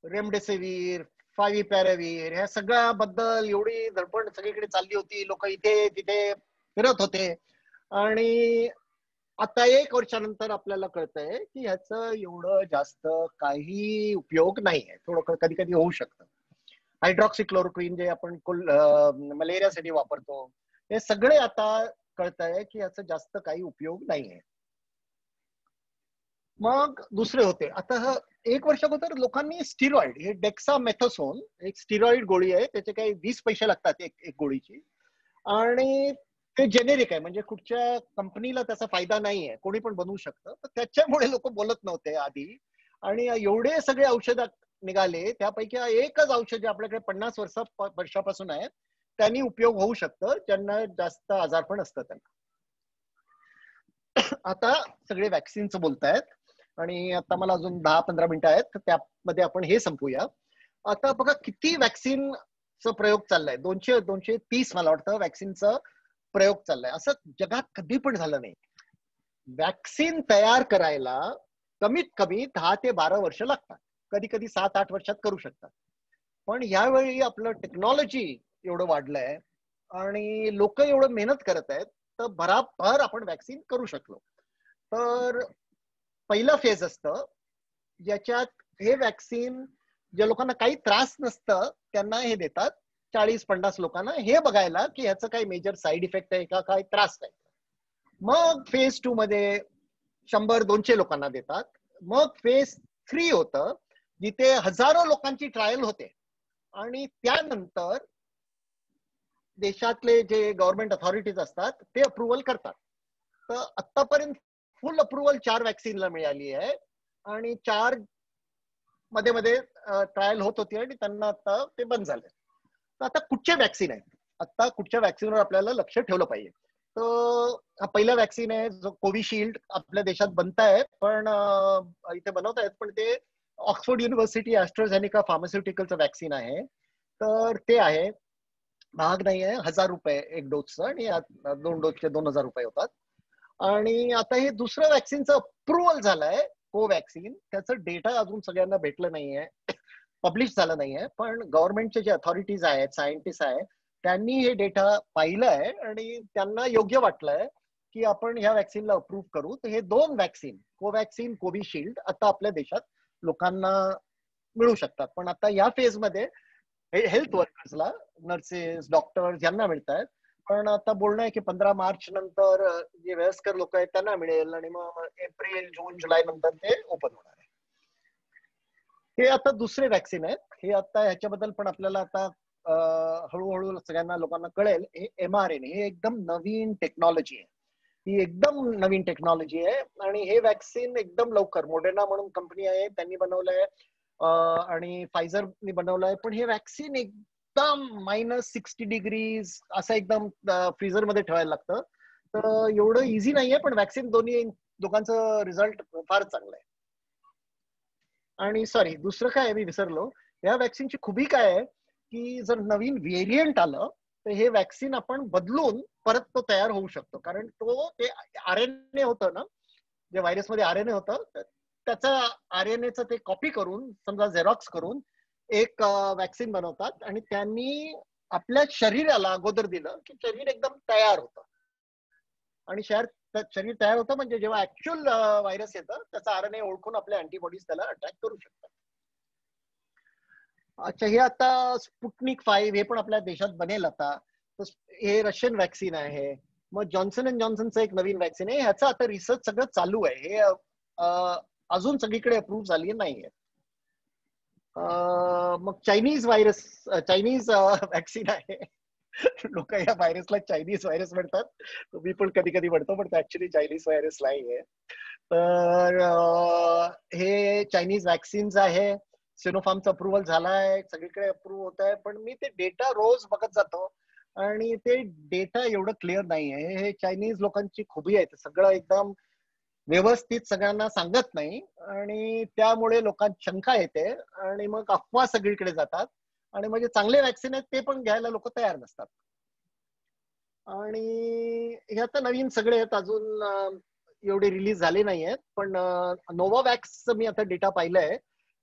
रेमडेसिवीर, फाविपिराविर, ह्या सगळ्याबद्दल एवढी धडपड सगळीकडे चालली होती, लोक इथे तिथे फिरत होते. आणि आता 1 वर्षानंतर आपल्याला कळतंय की ह्याचं एवढं जास्त काही उपयोग नाहीये. थोडं कधी कधी होऊ शकतं. हायड्रॉक्सिक्लोरोक्विन जे आपण मलेरियासाठी वापरतो, हे सगळे आता कळतंय की याचा जास्त काही उपयोग नाहीये. मग दुसरे होते, आता 1 वर्ष अगोदर लोकांनी स्टिरॉइड, हे डेक्सामेथासोन, एक स्टिरॉइड गोळी आहे, त्याचे काही 20 पैसे लागतात एक गोळीची. आणि ते जेनेरिक आहे, म्हणजे कुठच्या कंपनीला त्याचा फायदा नाहीये, कोणी पण बनवू शकतं. तर त्याच्यामुळे लोक बोलत नव्हते आधी. आणि एवढे सगळे औषध निघाले, त्यापैकी एकच औषध जे आपल्याकडे 50 वर्षापासून आहे, त्यांनी उपयोग होऊ शकतं ज्यांना जास्त आजारपण असतं त्यांना. आता सगळे वॅक्सिनचं बोलतायत, आणि आता मला अजून 10-15 मिनिटं आहेत, तर त्यामध्ये आपण हे संपूया. आता बघा किती वॅक्सिनचा प्रयोग चाललाय, 230 मला वाटतं वॅक्सिनचा प्रयोग चाललाय. असं जगात कधी पण झालं नाही. वॅक्सिन तयार करायला कमीत कमी 10 ते 12 वर्ष लागतात, कधी कधी 7-8 वर्षात करू शकतात. पण यावेळी आपलं टेक्नॉलॉजी एवढं वाढलंय आणि लोक एवढं मेहनत करत आहेत, तर भराभर आपण वॅक्सिन करू शकलो. तर पहिला फेज असतं ज्याच्यात हे वॅक्सिन ज्या लोकांना काही त्रास नसतं त्यांना हे देतात, 40-50 लोकांना, हे बघायला की ह्याचं काही मेजर साईड इफेक्ट आहे का, काही त्रास नाही. मग फेज 2 मध्ये 100-200 लोकांना देतात. मग फेज 3 होतं, जिथे हजारो लोकांची ट्रायल होते. आणि त्यानंतर देशातले जे गव्हर्नमेंट अथॉरिटीज असतात ते अप्रुव्हल करतात. तर आतापर्यंत फुल अप्रुव्हल 4 वॅक्सिनला मिळाली आहे, आणि 4 मध्ये मध्ये ट्रायल होत होती आणि त्यांना आता ते बंद झाले. तर आता कुठचे वॅक्सिन आहेत, आता कुठच्या वॅक्सिनवर आपल्याला लक्ष ठेवलं पाहिजे. तर हा पहिला वॅक्सिन आहे जो कोविशिल्ड आपल्या देशात बनताय, पण इथे बनवत आहेत, पण ते ऑक्सफोर्ड युनिव्हर्सिटी ॲस्ट्राझेनेका फार्मास्युटिकलचं वॅक्सिन आहे. तर ते आहे, महाग नाही आहे, ₹1000 एक डोसचं, आणि 2 डोसचे 2000 रुपये होतात. आणि आता हे दुसरं वॅक्सिनचं अप्रुव्हल झालंय, कोवॅक्सिन. त्याचं डेटा अजून सगळ्यांना भेटलं नाहीये, पब्लिश झालं नाहीये. पण गव्हर्नमेंटचे जे अथॉरिटीज आहेत, सायंटिस्ट आहेत, त्यांनी हे डेटा पाहिलंय आणि त्यांना योग्य वाटलंय की आपण ह्या वॅक्सिनला अप्रूव्ह करू. तर हे 2 वॅक्सिन, कोवॅक्सिन, कोविशिल्ड, आता आपल्या देशात लोकांना मिळू शकतात. पण आता या फेजमध्ये हेल्थ वर्कर्सला, नर्सेस, डॉक्टर्स यांना मिळत आहेत. पण आता बोलणं आहे की 15 मार्च नंतर जे वयस्कर लोक आहेत त्यांना मिळेल, आणि मग एप्रिल, जून, जुलै नंतर ते ओपन होणार आहे. हे आता दुसरे वॅक्सिन आहेत. हे आता ह्याच्याबद्दल पण आपल्याला आता हळूहळू सगळ्यांना लोकांना कळेल. हे mRNA, हे एकदम नवीन टेक्नॉलॉजी आहे, ही एकदम नवीन टेक्नॉलॉजी आहे. आणि हे वॅक्सिन एकदम लवकर, मोडेना म्हणून कंपनी आहे त्यांनी बनवलंय, आणि फायझरनी बनवलंय. पण हे वॅक्सिन एकदम -60 डिग्रीज असं एकदम फ्रीझर मध्ये ठेवायला लागतं. तर एवढं इझी नाहीये, पण वॅक्सिन दोघांचं रिझल्ट फार चांगलं आहे. आणि सॉरी, दुसरं काय मी विसरलो, या वॅक्सिनची खूबी काय आहे की जर नवीन व्हेरियंट आलं तर हे वॅक्सिन आपण बदलून परत तो तयार होऊ शकतो. कारण ते RNA होतं ना, जे व्हायरसमध्ये RNA होतं, त्याचा RNAचं ते कॉपी करून, समजा झेरॉक्स करून एक वॅक्सिन बनवतात, आणि त्यांनी आपल्या शरीराला अगोदर दिलं की शरीर एकदम तयार होतं. आणि शरीर तयार होतं म्हणजे जेव्हा ऍक्च्युअल व्हायरस येतं त्याचा RNA ओळखून आपल्या अँटीबॉडीज त्याला अटॅक करू शकतात. अच्छा, हे आता स्पुटनिक 5 हे पण आपल्या देशात बनेल आता. हे रशियन वॅक्सिन आहे. मग जॉन्सन अँड जॉन्सनचं एक नवीन वॅक्सिन आहे. ह्याचं आता रिसर्च सगळं चालू आहे. हे अजून सगळीकडे अप्रूव्ह झाली नाहीये. मग चायनीज वॅक्सिन आहे. लोक या व्हायरसला चायनीज व्हायरस म्हणतात. मी पण कधी कधी म्हणतो, पण ऍक्च्युली चायनीज व्हायरस नाहीये. तर हे चायनीज वॅक्सिन्स आहे. सिनोफार्मचा अप्रुव्हल झालाय, सगळीकडे अप्रूव्ह होत आहे. पण मी ते डेटा रोज बघत जातो आणि ते डेटा एवढं क्लिअर नाहीये. हे चायनीज लोकांची खुबी आहे, सगळं एकदम व्यवस्थित सगळ्यांना सांगत नाही आणि त्यामुळे लोकांची शंका येते आणि मग अफवा सगळीकडे जातात आणि म्हणजे चांगले वॅक्सिन आहेत ते पण घ्यायला लोक तयार नसतात. आणि हे आता नवीन सगळे आहेत, अजून एवढे रिलीज झाले नाही आहेत. पण नोवावॅक्सचं मी आता डेटा पाहिलंय,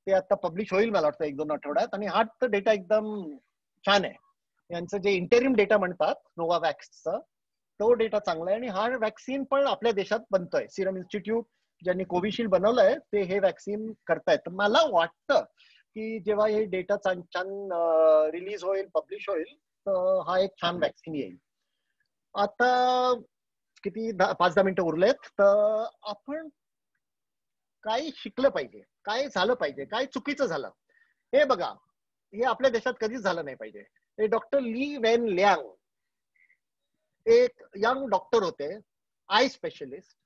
ते आता पब्लिश होईल मला वाटतं 1-2 आठवड्यात. आणि हा तर डेटा एकदम छान आहे. यांचं जे इंटरिम डेटा म्हणतात नोवावॅक्सचं, तो डेटा चांगला आहे. आणि हा वॅक्सिन पण आपल्या देशात बनतोय. सिरम इन्स्टिट्यूट ज्यांनी कोविशिल्ड बनवलंय ते हे वॅक्सिन करतायत. मला वाटतं की जेव्हा हे डेटा छान रिलीज होईल, पब्लिश होईल, तर हा एक छान वॅक्सिन येईल. आता किती 5-10 मिनिटं उरलेत, तर आपण काय शिकलं पाहिजे, काय झालं पाहिजे, काय चुकीचं झालं हे बघा. हे आपल्या देशात कधीच झालं नाही पाहिजे. हे डॉक्टर ली वेन लियांग एक यंग डॉक्टर होते, आय स्पेशलिस्ट.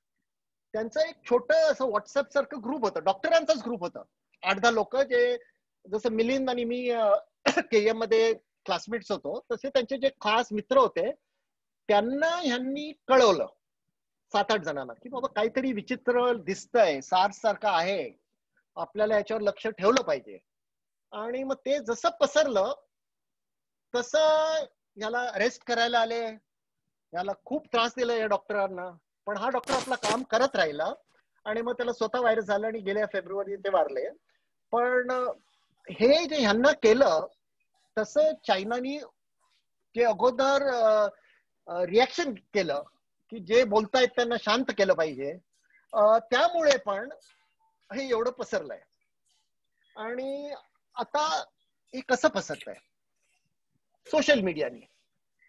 त्यांचं एक छोटं असं व्हॉट्सअप सारखं ग्रुप होतं, डॉक्टरांचाच ग्रुप होता. 8-10 लोक, जे जसं मिलिंद आणि मी केएम मध्ये क्लासमेट्स होतो, तसे त्यांचे जे खास मित्र होते त्यांना ह्यांनी कळवलं 7-8 जणांना की बाबा काहीतरी विचित्र दिसतंय, सार्स सारखं आहे, आपल्याला याच्यावर लक्ष ठेवलं पाहिजे. आणि मग ते जसं पसरलं तसं याला अरेस्ट करायला आले, याला खूप त्रास दिला या डॉक्टरांना. पण हा डॉक्टर आपलं काम करत राहिला आणि मग त्याला स्वतः व्हायरस झाला आणि गेल्या फेब्रुवारी ते वारले. पण हे जे ह्यांना केलं तसं चायनानी जे अगोदर रिॲक्शन केलं की जे बोलतायत त्यांना शांत केलं पाहिजे, त्यामुळे पण हे एवढं पसरलंय. आणि आता हे कसं पसरतंय? सोशल मीडियाने.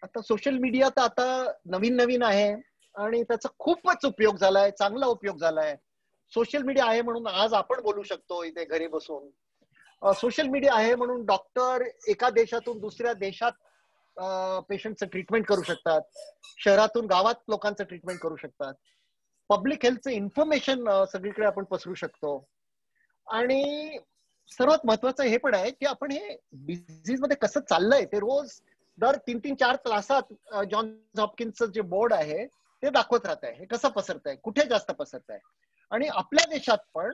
आता सोशल मीडिया तर आता नवीन आहे आणि त्याचा खूपच उपयोग झालाय, चांगला उपयोग झालाय. सोशल मीडिया आहे म्हणून आज आपण बोलू शकतो इथे घरी बसून. सोशल मीडिया आहे म्हणून डॉक्टर एका देशातून दुसऱ्या देशात पेशंटचं ट्रीटमेंट करू शकतात, शहरातून गावात लोकांचं ट्रीटमेंट करू शकतात. पब्लिक हेल्थचं इन्फॉर्मेशन सगळीकडे आपण पसरू शकतो. आणि सर्वात महत्वाचं हे पण आहे की आपण हे डिझीज मध्ये कसं चाललंय ते रोज दर 3-4 तासात जॉन्स हॉपकिन्सचं जे बोर्ड आहे ते दाखवत राहत आहे, हे कसं पसरत आहे, कुठे जास्त पसरत आहे. आणि आपल्या देशात पण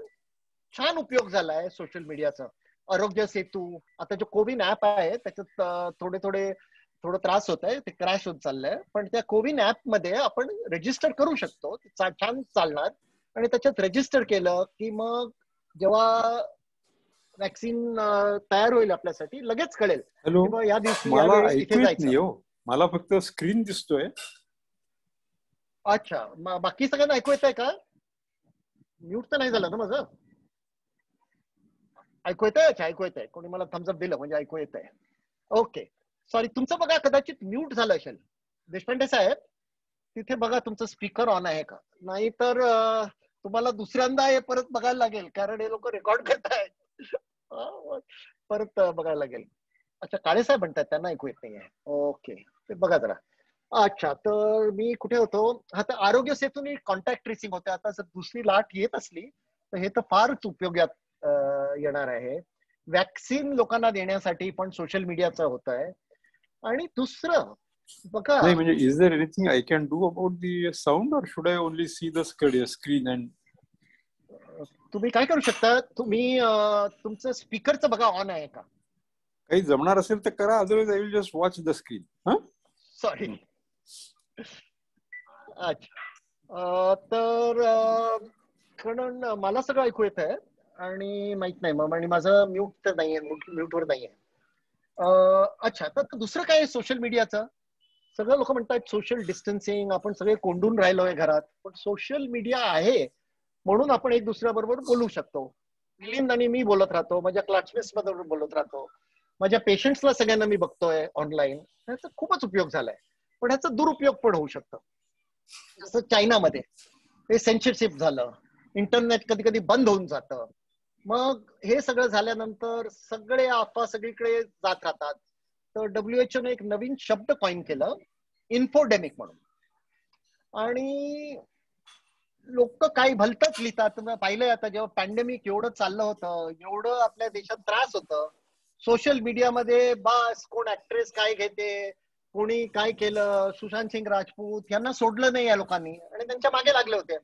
छान उपयोग झालाय सोशल मीडियाचा. आरोग्य सेतू, आता जो कोविन ऍप आहे त्याच्यात थोडं त्रास होत आहे, ते क्रॅश होत चाललंय. पण त्या कोविन ऍप मध्ये आपण रजिस्टर करू शकतो, छान चालणार. आणि त्याच्यात रजिस्टर केलं की मग जेव्हा वॅक्सिन तयार होईल आपल्यासाठी लगेच कळेल हॅलो, की या दिवशी मला यावेळी ऐकू इथे येत नाही जायचं. हो. मला फक्त स्क्रीन दिसतोय. अच्छा, बाकी सगळ्यांना ऐकू येत आहे का? म्यूट तर नाही झालं ना माझं? ऐकू येत आहे? अच्छा, ऐकू येत आहे. कोणी मला थम्सअप दिलं म्हणजे ऐकू येत आहे. Okay, sorry. तुमचं बघा कदाचित म्यूट झालं असेल. देशपांडे साहेब, तिथे बघा तुमचं स्पीकर ऑन आहे का. नाही तर तुम्हाला दुसऱ्यांदा हे परत बघायला लागेल, कारण हे लोक रेकॉर्ड करत आहेत. परत बघायला लागेल. अच्छा, काळे साहेब म्हणतात त्यांना ऐकू येत नाहीये. ओके, ते बघा जरा. अच्छा, तर मी कुठे होतो? आता आरोग्य सेतूने कॉन्टॅक्ट ट्रेसिंग होते. आता जर दुसरी लाट येत असली तर हे तर फारच उपयोगात येणार आहे. वॅक्सिन लोकांना देण्यासाठी पण सोशल मीडियाचं होत आहे. आणि दुसरं बघा, नाही म्हणजे is there anything I can do about the sound or should I only see the screen? And तुम्ही काय करू शकता, तुम्ही तुमचं स्पीकरचं बघा ऑन आहे का. काही जमणार असेल तर करा, otherwise I will just watch the screen. Sorry. अच्छा, तर कारण मला सगळं ऐकू येत आहे आणि माहित नाही मग, आणि माझं म्यूट तर नाहीये, म्यूटवर नाहीये. अच्छा, तर दुसरं काय आहे सोशल मीडियाचं? सगळं लोक म्हणतात सोशल डिस्टन्सिंग, आपण सगळे कोंडून राहिलोय घरात. पण सोशल मीडिया आहे म्हणून आपण एक दुसऱ्याबरोबर बोलू शकतो. मिलिंद आणि मी बोलत राहतो, माझ्या क्लासमेट्स बरोबर बोलत राहतो. माझ्या पेशंट्सला सगळ्यांना मी बघतोय ऑनलाईन, त्याचा खूपच उपयोग झालाय. पण ह्याचा दुरुपयोग पण होऊ शकतं. जसं चायनामध्ये ते सेन्सरशिप झालं, इंटरनेट कधी कधी बंद होऊन जातं. मग हे सगळं झाल्यानंतर सगळे अफवा सगळीकडे जात राहतात. तर WHO ने एक नवीन शब्द कॉइन केलं, इन्फोडेमिक म्हणून. आणि लोक काही भलतच लिहितात. तुम्ही पाहिलंय आता जेव्हा पॅन्डेमिक एवढं चाललं होतं, एवढं आपल्या देशात त्रास होतं, सोशल मीडियामध्ये बस कोण ऍक्ट्रेस काय घेते, कोणी काय केलं, सुशांत सिंग राजपूत यांना सोडलं नाही या लोकांनी आणि त्यांच्या मागे लागले होते.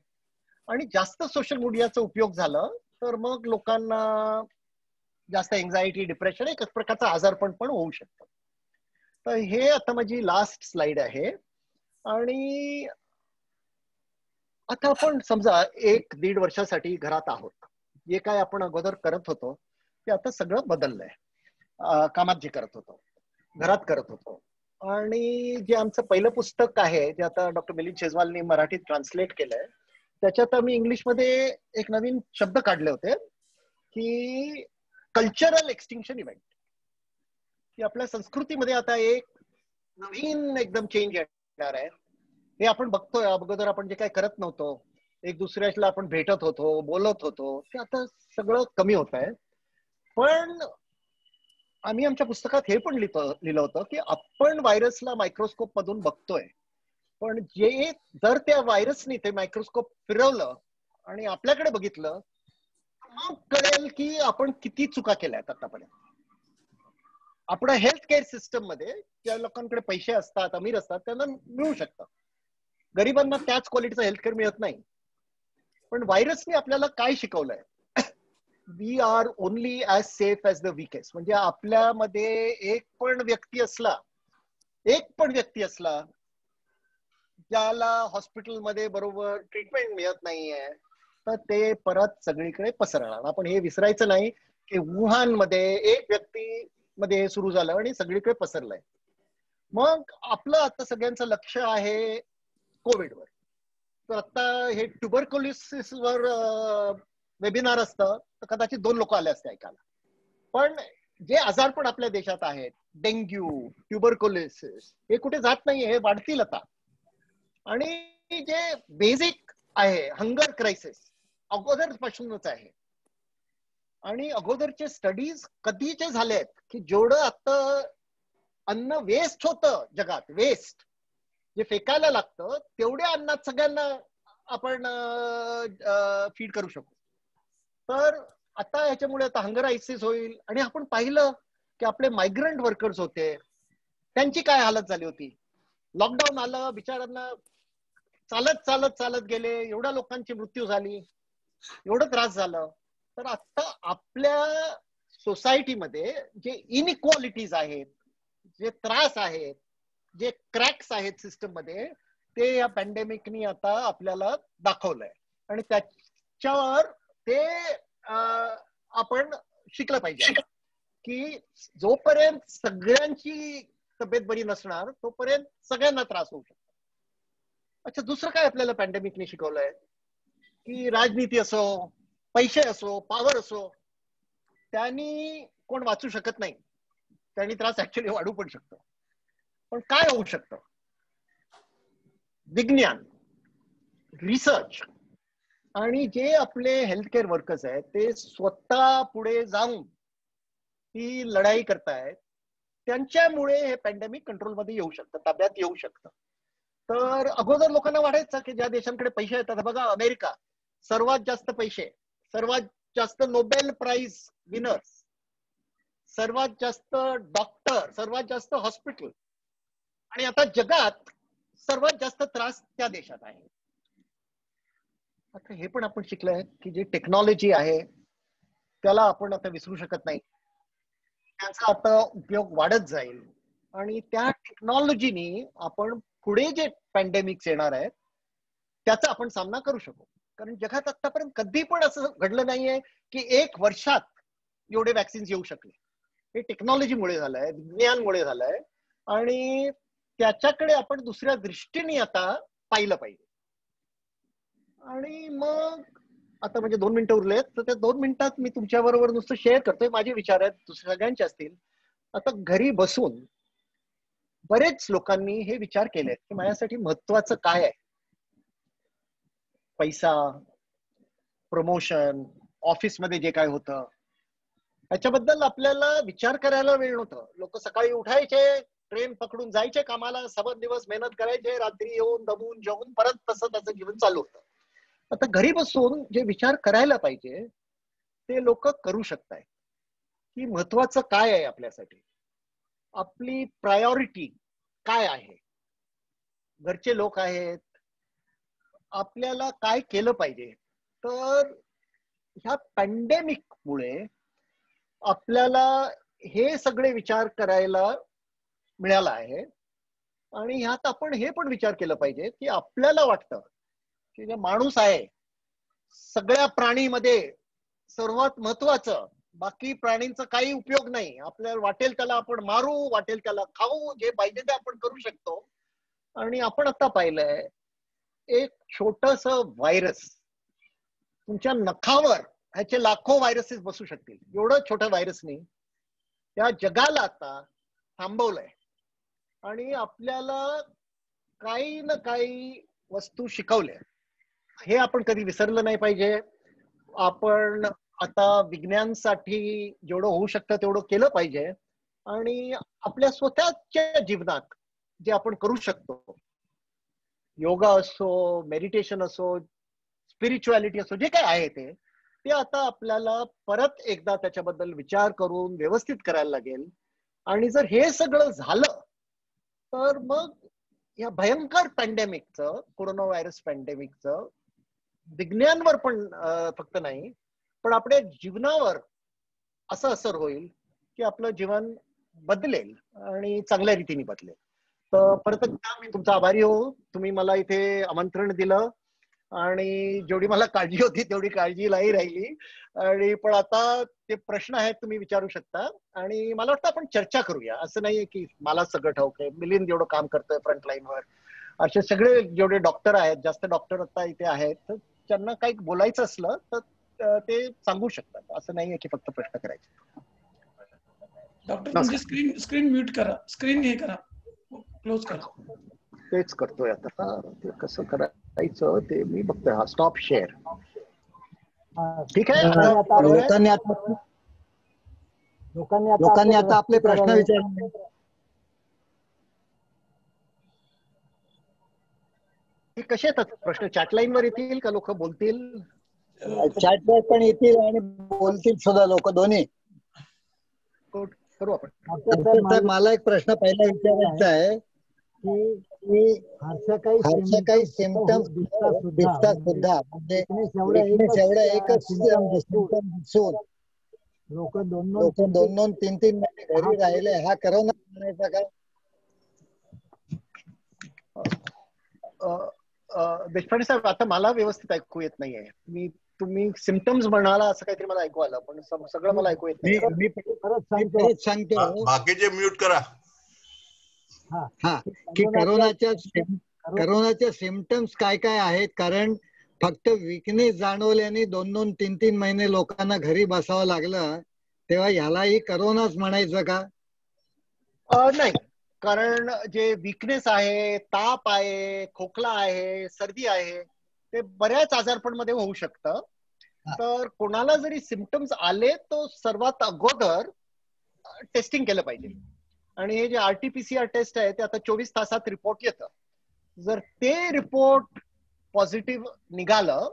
आणि जास्त सोशल मीडियाचा उपयोग झालं तर मग लोकांना जास्त एन्झायटी, डिप्रेशन, एक प्रकारचा आजारपण पण होऊ शकतं. तर हे आता माझी लास्ट स्लाइड आहे. आणि आता आपण समजा 1-1.5 वर्षासाठी घरात आहोत. जे काय आपण अगोदर करत होतो ते आता सगळं बदललंय. कामात जे करत होतो, घरात करत होतो. आणि जे आमचं पहिलं पुस्तक आहे, जे आता डॉक्टर मिलिंद शेजवालनी मराठीत ट्रान्सलेट केलंय, त्याच्यात आम्ही इंग्लिशमध्ये एक नवीन शब्द काढले होते की कल्चरल एक्सटिंक्शन इव्हेंट. की आपल्या संस्कृतीमध्ये आता एक नवीन एकदम चेंज येणार आहे. हे आपण बघतोय. अगोदर आपण जे काही करत नव्हतो, एक दुसऱ्याला आपण भेटत होतो, बोलत होतो, ते आता सगळं कमी होत आहे. पण आम्ही आमच्या पुस्तकात हे पण लिहिलं होतं की आपण व्हायरसला मायक्रोस्कोप मधून बघतोय, पण जे जर त्या व्हायरसने ते मायक्रोस्कोप फिरवलं आणि आपल्याकडे बघितलं, मग कळेल की आपण किती चुका केल्या आहेत आतापर्यंत. आपल्या हेल्थ केअर सिस्टम मध्ये ज्या लोकांकडे पैसे असतात, अमीर असतात, त्यांना मिळू शकतं. गरिबांना त्याच क्वालिटीचं हेल्थकेअर मिळत नाही. पण व्हायरसने आपल्याला काय शिकवलंय? We are only as safe as the weakest. म्हणजे आपल्यामध्ये एक पण व्यक्ती असला ज्याला हॉस्पिटलमध्ये बरोबर ट्रीटमेंट मिळत नाहीये, तर ते परत सगळीकडे पसरणार. आपण हे विसरायचं नाही की वुहान मध्ये एक व्यक्ती मध्ये सुरू झालं आणि सगळीकडे पसरलंय. मग आपलं आता सगळ्यांचं लक्ष आहे कोविडवर. तर आता हे ट्युबरक्युलोसिस वर वेबिनार असतं तर कदाचित 2 लोक आले असते ऐकायला. पण जे आजारपण आपल्या देशात आहेत, डेंग्यू, ट्युबरक्युलोसिस, हे कुठे जात नाहीये, हे वाढतील आता. आणि जे बेसिक आहे हंगर क्रायसिस अगोदर पासूनच आहे. आणि अगोदरचे स्टडीज कधीचे झाले आहेत की जेवढं आता अन्न वेस्ट होतं जगात, वेस्ट जे फेकायला लागतं, तेवढ्या अन्नात सगळ्यांना आपण फीड करू शकतो. तर आता ह्याच्यामुळे आता हंगर आयसिस होईल. आणि आपण पाहिलं की आपले मायग्रंट वर्कर्स होते, त्यांची काय हालत झाली होती. लॉकडाऊन आलं, बिचारांना चालत चालत चालत गेले, एवढ्या लोकांची मृत्यू झाली, एवढं त्रास झालं. तर आता आपल्या सोसायटीमध्ये जे इनइक्वालिटीज आहेत, जे त्रास आहेत, जे क्रॅक्स आहेत सिस्टम मध्ये, ते या पॅन्डेमिकनी आता आपल्याला दाखवलंय. आणि त्याच्यावर ते आपण शिकलं पाहिजे की जोपर्यंत सगळ्यांची तब्येत बरी नसणार तोपर्यंत सगळ्यांना त्रास होऊ शकतो. अच्छा, दुसरं काय आपल्याला पॅन्डेमिकने शिकवलंय की राजनीती असो, पैसे असो, पॉवर असो, त्यांनी कोण वाचू शकत नाही. त्यांनी त्रास ऍक्च्युअली वाढू पण शकतो. पण काय होऊ शकतं? विज्ञान, रिसर्च आणि जे आपले हेल्थकेअर वर्कर्स आहेत ते स्वतः पुढे जाऊन ही लढाई करतायत, त्यांच्यामुळे हे पॅन्डेमिक कंट्रोलमध्ये येऊ शकतं, ताब्यात येऊ शकतं. तर अगोदर लोकांना वाटायचं की ज्या देशांकडे पैसे येतात, बघा अमेरिका, सर्वात जास्त पैसे, सर्वात जास्त नोबेल प्राइज विनर्स, सर्वात जास्त डॉक्टर, सर्वात जास्त हॉस्पिटल, आणि आता जगात सर्वात जास्त त्रास त्या देशात आहे. आता हे पण आपण शिकलोय की जे टेक्नॉलॉजी आहे त्याला आपण आता विसरू शकत नाही. त्याचा आता उपयोग वाढत जाईल आणि त्या टेक्नॉलॉजीनी आपण पुढे जे पॅन्डेमिक्स येणार आहेत त्याचा आपण सामना करू शकू. कारण जगात आतापर्यंत कधी पण असं घडलं नाहीये की 1 वर्षात एवढे वॅक्सिन्स येऊ शकले. हे टेक्नॉलॉजीमुळे झालंय, विज्ञानमुळे झालंय. आणि त्याच्याकडे आपण दुसऱ्या दृष्टीने आता पाहिलं पाहिजे. आणि मग आता म्हणजे 2 मिनिटं उरलेत, तर त्या 2 मिनिटात मी तुमच्या बरोबर नुसतं शेअर करतोय. माझे विचार आहेत, दुसऱ्या सगळ्यांचे असतील. आता घरी बसून बरेच लोकांनी हे विचार केले की माझ्यासाठी महत्वाचं काय आहे. पैसा, प्रमोशन, ऑफिसमध्ये जे काय होतं ह्याच्याबद्दल आपल्याला विचार करायला वेळ नव्हतं. लोक सकाळी उठायचे, ट्रेन पकडून जायचे कामाला, सबत दिवस मेहनत करायचे, रात्री येऊन दमून जेवून परत तसं त्याचं जीवन चालू होतं. आता घरी बसून जे विचार करायला पाहिजे ते लोक करू शकताय की महत्वाचं काय आहे आपल्यासाठी, आपली प्रायोरिटी काय आहे, घरचे लोक आहेत, आपल्याला काय केलं पाहिजे. तर ह्या पॅन्डेमिक मुळे आपल्याला हे सगळे विचार करायला मिळाला आहे. आणि ह्यात आपण हे पण विचार केलं पाहिजे की आपल्याला वाटतं की जे माणूस आहे सगळ्या प्राणीमध्ये सर्वात महत्वाचं, बाकी प्राणींचा काही उपयोग नाही. आपल्याला वाटेल त्याला आपण मारू, वाटेल त्याला खाऊ, जे पाहिजे ते आपण करू शकतो. आणि आपण आता पाहिलंय एक छोटस व्हायरस, तुमच्या नखावर ह्याचे लाखो व्हायरसेस बसू शकतील. एवढं छोट्या व्हायरसनी त्या जगाला आता थांबवलंय. आणि आपल्याला काही ना काही वस्तू शिकवल्या, हे आपण कधी विसरलं नाही पाहिजे. आपण आता विज्ञानासाठी जेवढं होऊ शकतं तेवढं केलं पाहिजे. आणि आपल्या स्वतःच्या जीवनात जे आपण करू शकतो, योगा असो, मेडिटेशन असो, स्पिरिच्युअलिटी असो, जे काय आहे ते आता आपल्याला परत एकदा त्याच्याबद्दल विचार करून व्यवस्थित करायला लागेल. आणि जर हे सगळं झालं तर मग या भयंकर पॅन्डेमिकचं, कोरोना व्हायरस पॅन्डेमिकचं विज्ञानवर पण फक्त नाही पण आपल्या जीवनावर असं असर होईल की आपलं जीवन बदलेल आणि चांगल्या रीतीने बदलेल. तर परत एकदा मी तुमचा आभारी हो, तुम्ही मला इथे आमंत्रण दिलं आणि जेवढी मला काळजी होती तेवढी काळजीलाही राहिली. आणि पण आता ते प्रश्न आहेत तुम्ही विचारू शकता आणि मला वाटतं आपण चर्चा करूया. असं नाहीये की मला सगळं ठाऊक आहे. मिलिंद जेवढं काम करतोय फ्रंटलाईनवर, असे सगळे जेवढे डॉक्टर आहेत, जास्त डॉक्टर आता इथे आहेत, तर त्यांना काही बोलायचं असलं तर ते सांगू शकतात. असं नाहीये की फक्त प्रश्न करायचे. डॉक्टर तुमची स्क्रीन म्यूट करा, स्क्रीन हे करा, क्लोज करा. तेच करतोय आता. ते कसं करायचं ते मी बघतोय. हा स्टॉप शेअर. ठीक आहे. लोकांनी आता आपले प्रश्न विचारले. कसे येतात प्रश्न? चॅटलाईन वर येतील का लोक बोलतील? चॅटवर पण येतील आणि बोलतील सुद्धा लोक, दोन्ही करू आपण. मला एक प्रश्न पहिला विचारायचा आहे की फारशा काही सिम्पटम्स दिसतात सुद्धा, म्हणजे एवढं एकच सिम्पटम दिसून लोक दोन 3 महिने घरी राहिले, हा करोना म्हणायचा का? देशपांडे साहेब, आता मला व्यवस्थित ऐकू येत नाहीये. तुम्ही सिम्पटम्स म्हणाला असं काहीतरी मला ऐकू आलं, पण सगळं मला ऐकू येत नाही. मी परत सांगतो. बाकीचे म्यूट करा. हा, की करोनाच्या सिम्पटम्स काय काय आहेत. कारण फक्त विकनेस जाणवल्याने 2-3 महिने लोकांना घरी बसावं लागलं, तेव्हा ह्यालाही करोनाच म्हणायचं का? नाही, कारण जे विकनेस आहे, ताप आहे, खोकला आहे, सर्दी आहे, ते बऱ्याच आजारपण मध्ये होऊ शकतं. तर कोणाला जरी सिम्पटम्स आले तर सर्वात अगोदर टेस्टिंग केलं पाहिजे. आणि हे जे RT-PCR टेस्ट आहे ते आता 24 तासात रिपोर्ट येतं. जर ते रिपोर्ट पॉझिटिव्ह निघालं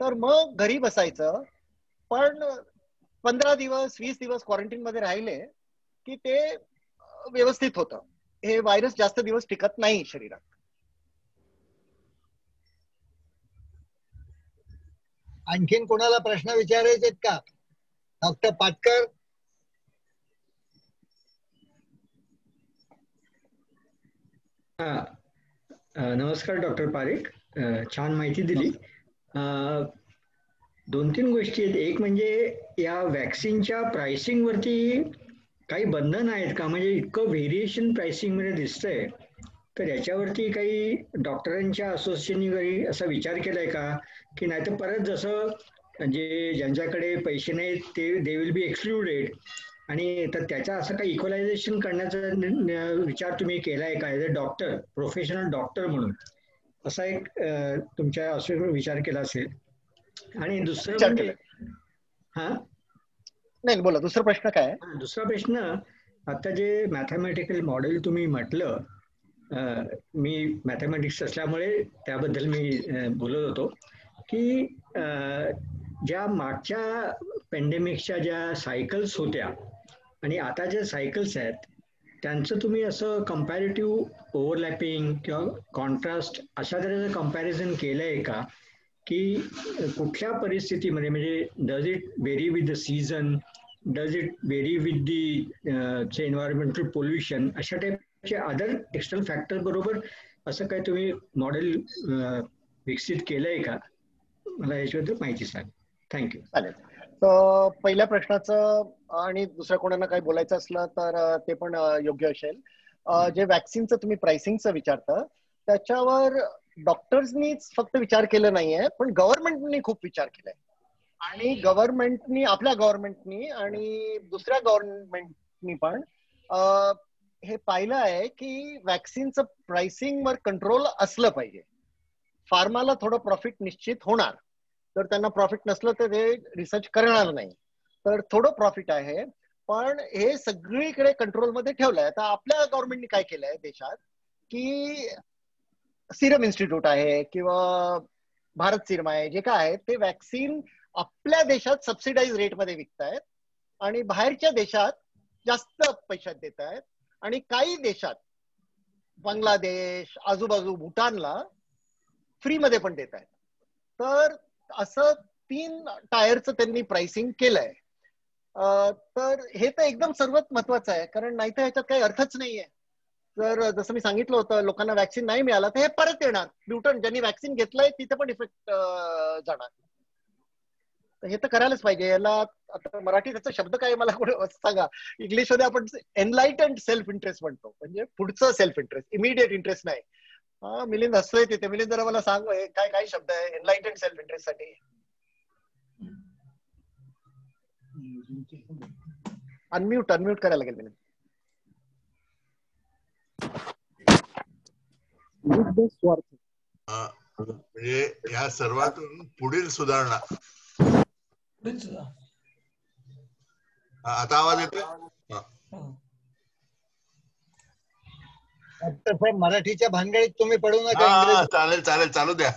तर मग घरी बसायचं. पण 15 दिवस 20 दिवस क्वारंटीन मध्ये राहिले की ते व्यवस्थित होतं. हे व्हायरस जास्त दिवस टिकत नाही शरीरात. आणखीन कोणाला प्रश्न विचारायचे का? डॉक्टर पाटकर. नमस्कार डॉक्टर पारिक, छान माहिती दिली. 2-3 गोष्टी आहेत. एक म्हणजे या वॅक्सिनच्या प्राइसिंग वरती काही बंधन आहेत का? म्हणजे इतकं व्हेरिएशन प्राइसिंग मध्ये दिसतंय, तर याच्यावरती काही डॉक्टरांच्या असोसिएशननी असा विचार केलाय का? की नाही तर परत जसं ज्यांच्याकडे पैसे नाहीत ते दे विल बी एक्सक्लुडेड आणि तर त्याचा असं काही इक्वलायझेशन करण्याचा विचार तुम्ही केलाय का as a doctor, professional doctor म्हणून, असा एक तुमच्या असे विचार केला असेल? आणि दुसरं विचार म्हणजे केलाय. हा नाही बोला, दुसरा प्रश्न काय आहे? दुसरा प्रश्न, आता जे मॅथमॅटिकल मॉडेल तुम्ही म्हटलं, मी मॅथमॅटिक्स असल्यामुळे त्याबद्दल मी बोलत होतो की ज्या मागच्या पेंडेमिकच्या ज्या सायकल्स होत्या आणि आता ज्या सायकल्स आहेत त्यांचं तुम्ही असं कम्पॅरेटिव्ह ओव्हरलॅपिंग किंवा कॉन्ट्रास्ट अशा तऱ्हेचं कम्पॅरिझन केलंय का, की कुठल्या परिस्थितीमध्ये, म्हणजे does it very with the season, does it very with the environmental pollution, अशा टाईपचे अदर एक्सटर्नल फॅक्टर बरोबर असं काय तुम्ही मॉडेल विकसित केलंय का? मला याच्याबद्दल माहिती सांग. थँक्यू. चालेल. तर पहिल्या प्रश्नाचं आणि दुसऱ्या कोणाला काही बोलायचं असलं तर ते पण योग्य असेल. जे वॅक्सिनचं तुम्ही प्राइसिंगचं विचारता त्याच्यावर डॉक्टर्सनीच फक्त विचार केला नाहीये, पण गव्हर्नमेंटनी खूप विचार केलाय. आणि गव्हर्नमेंटनी, आपल्या गव्हर्नमेंटनी आणि दुसऱ्या गव्हर्नमेंटनी पण हे पाहिलं आहे की वॅक्सिनचं प्राइसिंगवर कंट्रोल असलं पाहिजे. फार्माला थोडं प्रॉफिट निश्चित होणार, तर त्यांना प्रॉफिट नसलं तर ते रिसर्च करणार नाही, तर थोडं प्रॉफिट आहे. पण हे सगळीकडे कंट्रोलमध्ये ठेवलंय. आता आपल्या गव्हर्नमेंटने काय केलंय देशात की सिरम इन्स्टिट्यूट आहे किंवा भारत सिरम आहे, जे काय आहे ते वॅक्सिन आपल्या देशात सबसिडाइज रेटमध्ये विकतायत आणि बाहेरच्या देशात जास्त पैशात देत आहेत. आणि काही देशात, बांगलादेश, आजूबाजू भूटानला फ्रीमध्ये पण देत आहेत. तर असं 3 टायरचं त्यांनी प्राइसिंग केलंय. तर हे तर एकदम सर्वात महत्वाचं आहे, कारण नाही तर ह्याच्यात काही अर्थच नाहीये. तर जसं मी सांगितलं होतं, लोकांना वॅक्सिन नाही मिळाला तर हे परत येणार न्यूटन, ज्यांनी वॅक्सिन घेतलंय तिथे पण इफेक्ट जाणार. तर हे तर करायलाच पाहिजे. याला आता मराठी त्याचा शब्द काय मला सांगा. इंग्लिशमध्ये आपण एनलाइटन्ड सेल्फ इंटरेस्ट म्हणतो, म्हणजे पुढचं सेल्फ इंटरेस्ट, इमिडिएट इंटरेस्ट नाही. मिलिंद हसतोय तिथे. मिलिंद जरा मला सांग काय काय शब्द आहे एनलाइटन्ड सेल्फ इंटरेस्ट साठी? अनम्यूट करायला लागेल मिलिंद. म्हणजे या सर्वातून पुढील सुधारणा. आता आवाज येतोय? मराठीच्या भानगडीत तुम्ही पडू नका. चालेल चालेल, चालू द्या.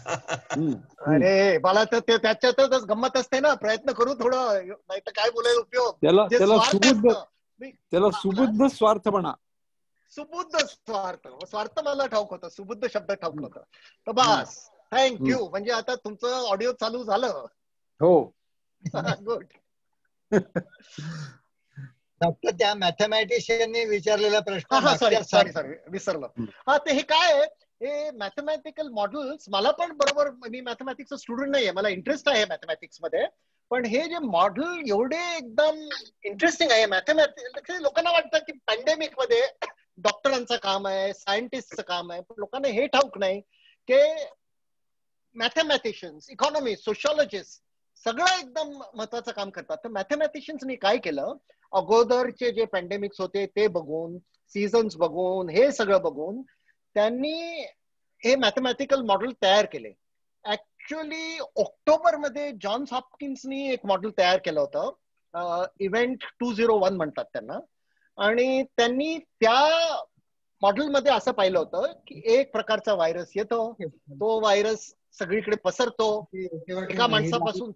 अरे मला तर त्याच्यातच गंमत असते ना. प्रयत्न करू थोडं, नाही तर काय बोलायला उपयोग. त्याला सुबुद्ध स्वार्थपणा. सुबुद्ध स्वार्थ, स्वार्थ मला ठाऊक होतं, सुबुद्ध शब्द ठाऊक होता. तर बस, थँक्यू. म्हणजे आता तुमचं ऑडिओ चालू झालं. हो, गुड. डॉक्टर, त्या मॅथमॅटिशियनने विचारलेला प्रश्न, सॉरी विसरलो. ते हे काय आहे, हे मॅथमॅटिकल मॉडेल्स, मला पण बरोबर, मी मॅथमॅटिक्सचा स्टुडंट नाहीये, मला इंटरेस्ट आहे मॅथमॅटिक्स मध्ये, पण हे जे मॉडेल एवढे एकदम इंटरेस्टिंग आहे मॅथमॅटिक्स. लोकांना वाटतं की पॅन्डेमिक मध्ये डॉक्टरांचं काम आहे, सायंटिस्टचं काम आहे, पण लोकांना हे ठाऊक नाही की मॅथमॅटिशियन्स, इकॉनॉमिस्ट, सोशॉलॉजिस्ट सगळं एकदम महत्वाचं काम करतात. तर मॅथमॅटिशियन्सनी काय केलं, अगोदरचे जे पॅन्डेमिक्स होते ते बघून, सीझन्स बघून, हे सगळं बघून त्यांनी हे मॅथमॅटिकल मॉडेल तयार केले. ऍक्च्युअली ऑक्टोबरमध्ये जॉन्स हॉपकिन्सनी एक मॉडेल तयार केलं होतं, इव्हेंट 201 म्हणतात त्यांना. आणि त्यांनी त्या मॉडेलमध्ये असं पाहिलं होतं की एक प्रकारचा व्हायरस येतो, तो व्हायरस सगळीकडे पसरतो एका माणसापासून.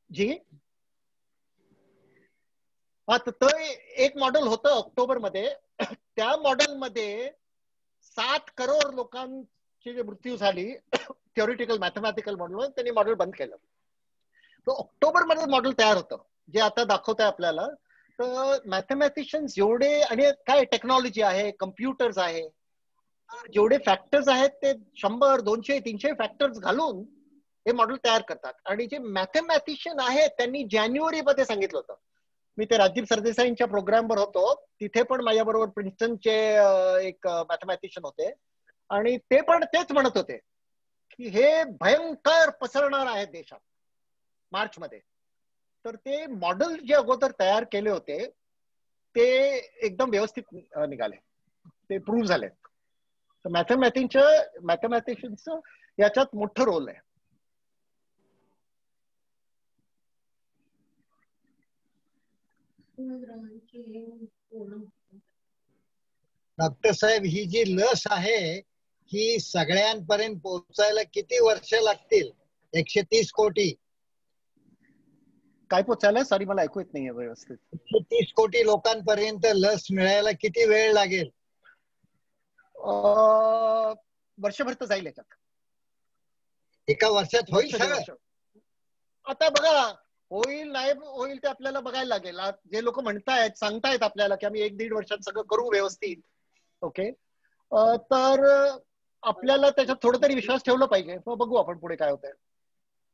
जी तर एक मॉडेल होतं ऑक्टोबरमध्ये. त्या मॉडेलमध्ये 7 करोड लोकांची जे मृत्यू झाली थिओरिटिकल मॅथमॅटिकल मॉडेल, त्यांनी मॉडेल बंद केलं. तर ऑक्टोबरमध्ये मॉडेल तयार होतं जे आता दाखवत आहे आपल्याला. तर मॅथमॅटिशियन्स एवढे, आणि काय टेक्नॉलॉजी आहे, कम्प्युटर्स आहे, जेवढे फॅक्टर्स आहेत ते 100, 200, 300 फॅक्टर्स घालून हे मॉडेल तयार करतात. आणि जे मॅथमॅटिशियन आहेत त्यांनी जानेवारीमध्ये सांगितलं होतं, मी ते राजीव सरदेसाईंच्या प्रोग्रामवर होतो, तिथे पण माझ्याबरोबर प्रिन्स्टनचे एक मॅथमॅटिशियन होते, आणि ते पण तेच म्हणत होते की हे भयंकर पसरणार आहे देशात मार्च मध्ये. तर ते मॉडेल जे अगोदर तयार केले होते ते एकदम व्यवस्थित निघाले, ते प्रूव्ह झाले. तर मॅथमॅटिशियनचं याच्यात मोठं रोल आहे. डॉक्टर साहेब, ही जी लस आहे ही सगळ्यांपर्यंत पोहोचायला किती वर्ष लागतील? 130 कोटी. काय पोचायला? सॉरी, मला ऐकू येत नाहीये व्यवस्थित. 130 कोटी लोकांपर्यंत लस मिळायला किती वेळ लागेल? वर्षभर तर जाईल याच्यात. एका वर्षात होईल सगळं? आता बघा, होईल नाही होईल ते आपल्याला बघायला लागेल. जे लोक म्हणतायत, सांगतायत आपल्याला की आम्ही 1-1.5 वर्षात सगळं करू व्यवस्थित, ओके, तर आपल्याला त्याच्यात थोडं तरी विश्वास ठेवला पाहिजे. मग बघू आपण पुढे काय होतंय.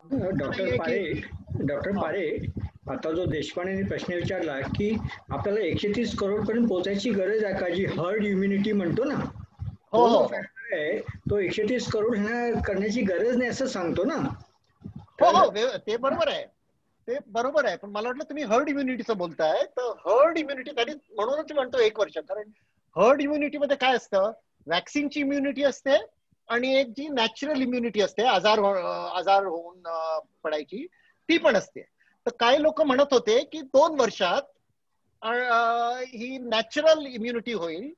डॉक्टर पारे, आता जो देशपांडेने प्रश्न विचारला की आपल्याला 130 करोड पर्यंत पोहोचायची गरज आहे का, जी हर्ड इम्युनिटी म्हणतो ना, तो 130 करोड करण्याची गरज नाही असं सांगतो ना. हो, ते बरोबर आहे, ते बरोबर आहे. पण मला वाटलं तुम्ही हर्ड इम्युनिटीचं बोलताय. तर हर्ड इम्युनिटी म्हणूनच म्हणतो 1 वर्ष. कारण हर्ड इम्युनिटी मध्ये काय असतं, वॅक्सिनची इम्युनिटी असते आणि एक जी नॅचरल इम्युनिटी असते, आजार होऊन पडायची, ती पण असते. तर काही लोक म्हणत होते की 2 वर्षात ही नॅचरल इम्युनिटी होईल.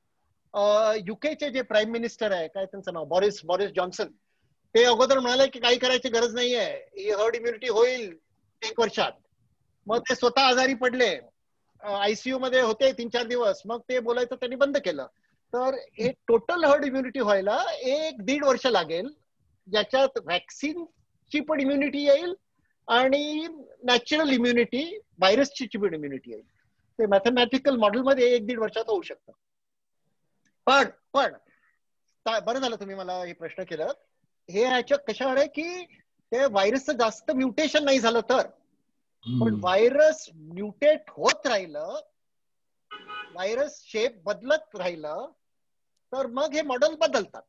युकेचे जे प्राईम मिनिस्टर आहे, काय त्यांचं नाव, बॉरिस जॉन्सन, ते अगोदर म्हणाले की काही करायची गरज नाहीये, ही हर्ड इम्युनिटी होईल 1 वर्षात. मग ते स्वतः आजारी पडले, आयसीयू मध्ये होते 3-4 दिवस, मग ते बोलायचं त्यांनी बंद केलं. तर हे टोटल हर्ड इम्युनिटी व्हायला 1-1.5 वर्ष लागेल, ज्याच्यात व्हॅक्सिनची पण इम्युनिटी येईल आणि नॅचरल इम्युनिटी, व्हायरसची पण इम्युनिटी येईल. ते मॅथमॅटिकल मॉडेलमध्ये 1-1.5 वर्षात होऊ शकतं. पण बरं झालं तुम्ही मला हे प्रश्न केलं. हे ह्याच्या कशावर आहे की ते व्हायरसचं जास्त म्युटेशन नाही झालं तर, पण व्हायरस म्युटेट होत राहिलं, व्हायरस शेप बदलत राहिलं, तर मग हे मॉडेल बदलतात.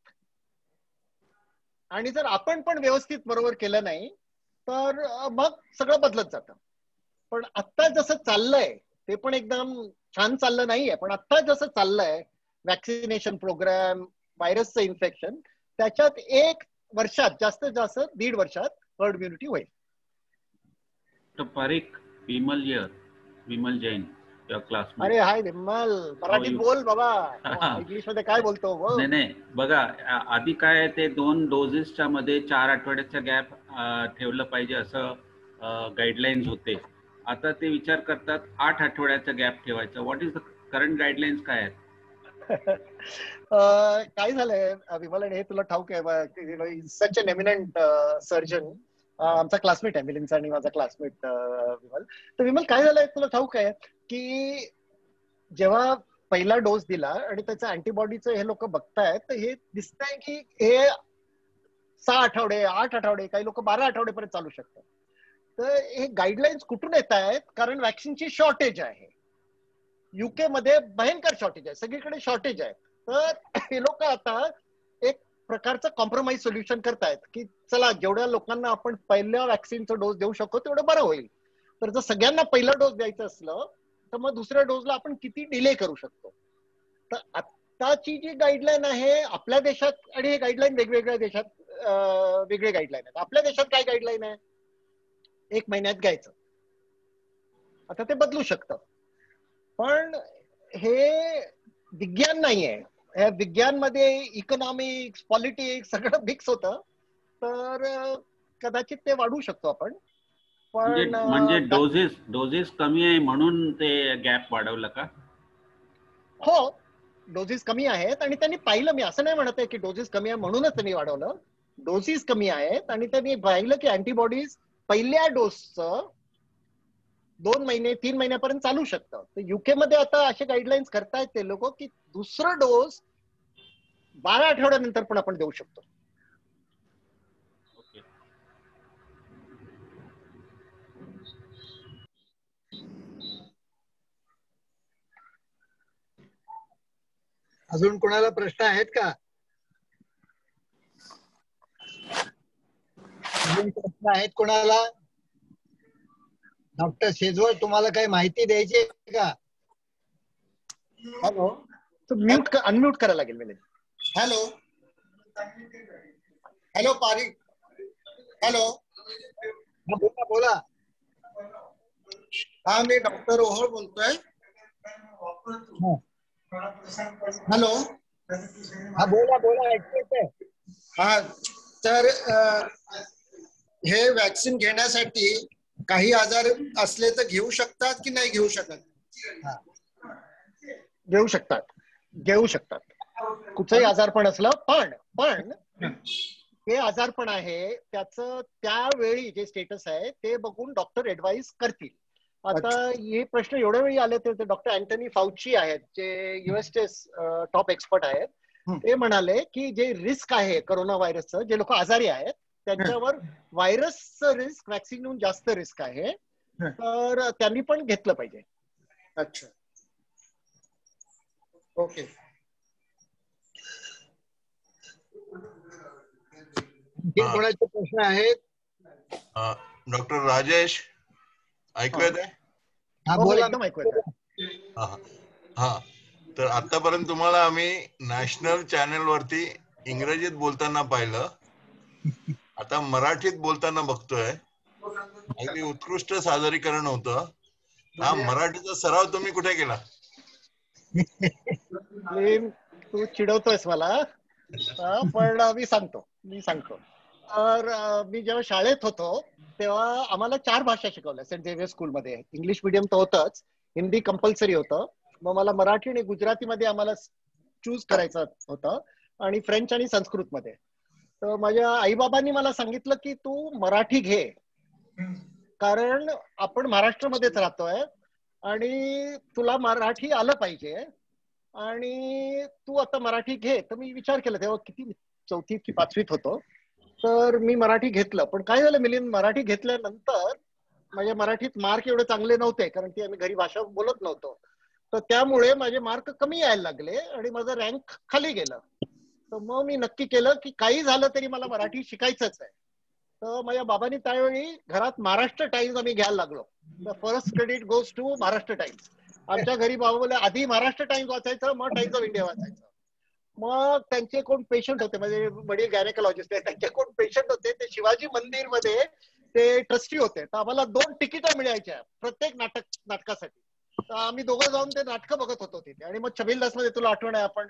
आणि जर आपण पण व्यवस्थित बरोबर केलं नाही तर मग सगळं बदलत जातं. पण आत्ता जसं चाललंय ते पण एकदम छान चाललं नाहीये, पण आत्ता जसं चाललंय वॅक्सिनेशन प्रोग्राम, व्हायरसचं इन्फेक्शन, त्याच्यात 1 वर्षात, जास्तीत जास्त 1.5 वर्षात हर्ड इम्युनिटी होईल. पारिक, विमल जैन, क्लासमेट. अरे हाय विमल, मराठीत बोल बाबा, इंग्लिश मध्ये काय बोलतो? नाही बघा, आधी काय ते 2 डोसेसच्या मध्ये 4 आठवड्याचा गॅप ठेवलं पाहिजे असं गाईडलाईन्स होते. आता ते विचार करतात 8 आठवड्याचा गॅप ठेवायचा. What is the current guidelines काय आहेत? काय झालंय विमल, हे तुला ठाऊक आहे, सच अन एमिनंट सर्जन, आमचा क्लासमेट आहे मिलिंदचा आणि माझा क्लासमेट विमल. तर विमल, काय झालंय तुला ठाऊक आहे की जेव्हा पहिला डोस दिला आणि त्याचं अँटीबॉडीचं हे लोक बघतायत, तर हे दिसतंय की हे 6 आठवडे, 8 आठवडे, काही लोक 12 आठवडेपर्यंत चालू शकतात. तर हे गाईडलाईन्स कुठून येत आहेत? कारण वॅक्सिनची शॉर्टेज आहे. युके मध्ये भयंकर शॉर्टेज आहे, सगळीकडे शॉर्टेज आहे. तर हे लोक आता एक प्रकारचं कॉम्प्रोमाइज सोल्युशन करतायत की चला, जेवढ्या लोकांना आपण पहिल्या वॅक्सिनचा डोस देऊ शकतो तेवढं बरं होईल. तर जर सगळ्यांना पहिला डोस द्यायचा असलं तर मग दुसऱ्या डोसला आपण किती डिले करू शकतो. तर आताची जी गाईडलाईन आहे आपल्या देशात, आणि हे गाईडलाईन वेगवेगळ्या देशात वेगळे गाईडलाईन आहेत. आपल्या देशात काय गाईडलाईन आहे? 1 महिन्यात घ्यायचं. आता ते बदलू शकतं, पण हे विज्ञान नाहीये. या विज्ञान मध्ये इकॉनॉमिक्स, पॉलिटिक्स सगळं मिक्स होतं. तर कदाचित ते वाढवू शकतो आपण. पण म्हणजे डोसेस कमी आहे म्हणून ते गॅप वाढवलं का? हो, डोसेस कमी आहेत आणि त्यांनी पाहिलं, मी असं नाही म्हणत आहे की डोसेस कमी आहे म्हणूनच त्यांनी वाढवलं. डोसेस कमी आहेत आणि त्यांनी पाहिलं की अँटीबॉडीज पहिल्या डोसचं 2 महिने 3 महिन्यापर्यंत चालू शकतं. तर युके मध्ये आता असे गाईडलाईन्स करतायत ते लोक की दुसरं डोस 12 आठवड्यानंतर पण आपण देऊ शकतो. अजून कोणाला प्रश्न आहेत का? अजून प्रश्न आहेत कोणाला? डॉक्टर शेजवळ तुम्हाला काही माहिती द्यायची आहे का? हॅलो, म्यूट अनम्यूट करायला लागेल मिलिंद. हॅलो हॅलो पारिक, हॅलो, बोला बोला. हा, मी डॉक्टर ओहळ बोलतोय. हॅलो, हा बोला बोला, ऐकू येतंय. हा, तर हे वॅक्सिन घेण्यासाठी काही आजार असले तर घेऊ शकतात की नाही घेऊ शकत? घेऊ शकतात, घेऊ शकतात. कुठचंही आजारपण असलं, पण हे आजारपण आहे त्याचं त्यावेळी जे स्टेटस आहे ते बघून डॉक्टर ऍडवाइस करतील. आता हे प्रश्न एवढ्या वेळी आले तर डॉक्टर अँटनी फाउची आहेत, जे युएसचे टॉप एक्सपर्ट आहेत. ते म्हणाले की जे रिस्क आहे कोरोना व्हायरसचं, जे लोक आजारी आहेत त्यांच्यावर व्हायरसचं रिस्क वॅक्सिनहून जास्त रिस्क आहे, तर त्यांनी पण घेतलं पाहिजे. अच्छा, ओके. कोणाचे प्रश्न आहेत? डॉक्टर राजेश, ऐकू येत आहे? हा बोला. एकदम ऐकू येत. हा, तर आतापर्यंत तुम्हाला आम्ही नॅशनल चॅनल वरती इंग्रजीत बोलताना पाहिलं, आता मराठीत बोलताना बघतोय. अगदी उत्कृष्ट सादरीकरण होतं. हा मराठीचा सराव तुम्ही कुठे केला? तू चिडवतोयस मला, पण मी सांगतो. तर मी जेव्हा शाळेत होतो तेव्हा आम्हाला 4 भाषा शिकवल्या सेंट झेवियर स्कूलमध्ये. इंग्लिश मिडियम तर होतंच, हिंदी कंपल्सरी होतं. मग मला मराठी आणि गुजरातीमध्ये आम्हाला चूज करायचं होतं, आणि फ्रेंच आणि संस्कृत मध्ये. तर माझ्या आईबाबांनी मला सांगितलं की तू मराठी घे, कारण आपण महाराष्ट्रामध्येच राहतोय आणि तुला मराठी आलं पाहिजे, आणि तू आता मराठी घे. तर मी विचार केला, तेव्हा किती 4थीत की 5वीत होतो. तर मी मराठी घेतलं. पण काय झालं मिलिंद, मराठी घेतल्यानंतर माझ्या मराठीत मार्क एवढे चांगले नव्हते, कारण की आम्ही घरी भाषा बोलत नव्हतो. तर त्यामुळे माझे मार्क कमी यायला लागले आणि माझं रँक खाली गेलं. तर मग मी नक्की केलं की काही झालं तरी मला मराठी शिकायचंच आहे. तर माझ्या बाबांनी त्यावेळी घरात महाराष्ट्र टाइम्स आम्ही घ्यायला लागलो. The first credit goes to Maharashtra times. आमच्या घरी बाबा बोलले, आधी महाराष्ट्र टाइम्स वाचायचं, मग टाइम्स ऑफ इंडिया वाचायचं. मग त्यांचे कोण पेशंट होते, म्हणजे वडील गायनेकोलॉजिस्ट आहे, त्यांचे कोण पेशंट होते, ते शिवाजी मंदिरमध्ये ते ट्रस्टी होते. तर आम्हाला 2 तिकीटं मिळायच्या प्रत्येक नाटकासाठी. तर आम्ही दोघं जाऊन ते नाटकं बघत होतो तिथे. आणि मग छबिलदास मध्ये, तुला आठवण आहे, आपण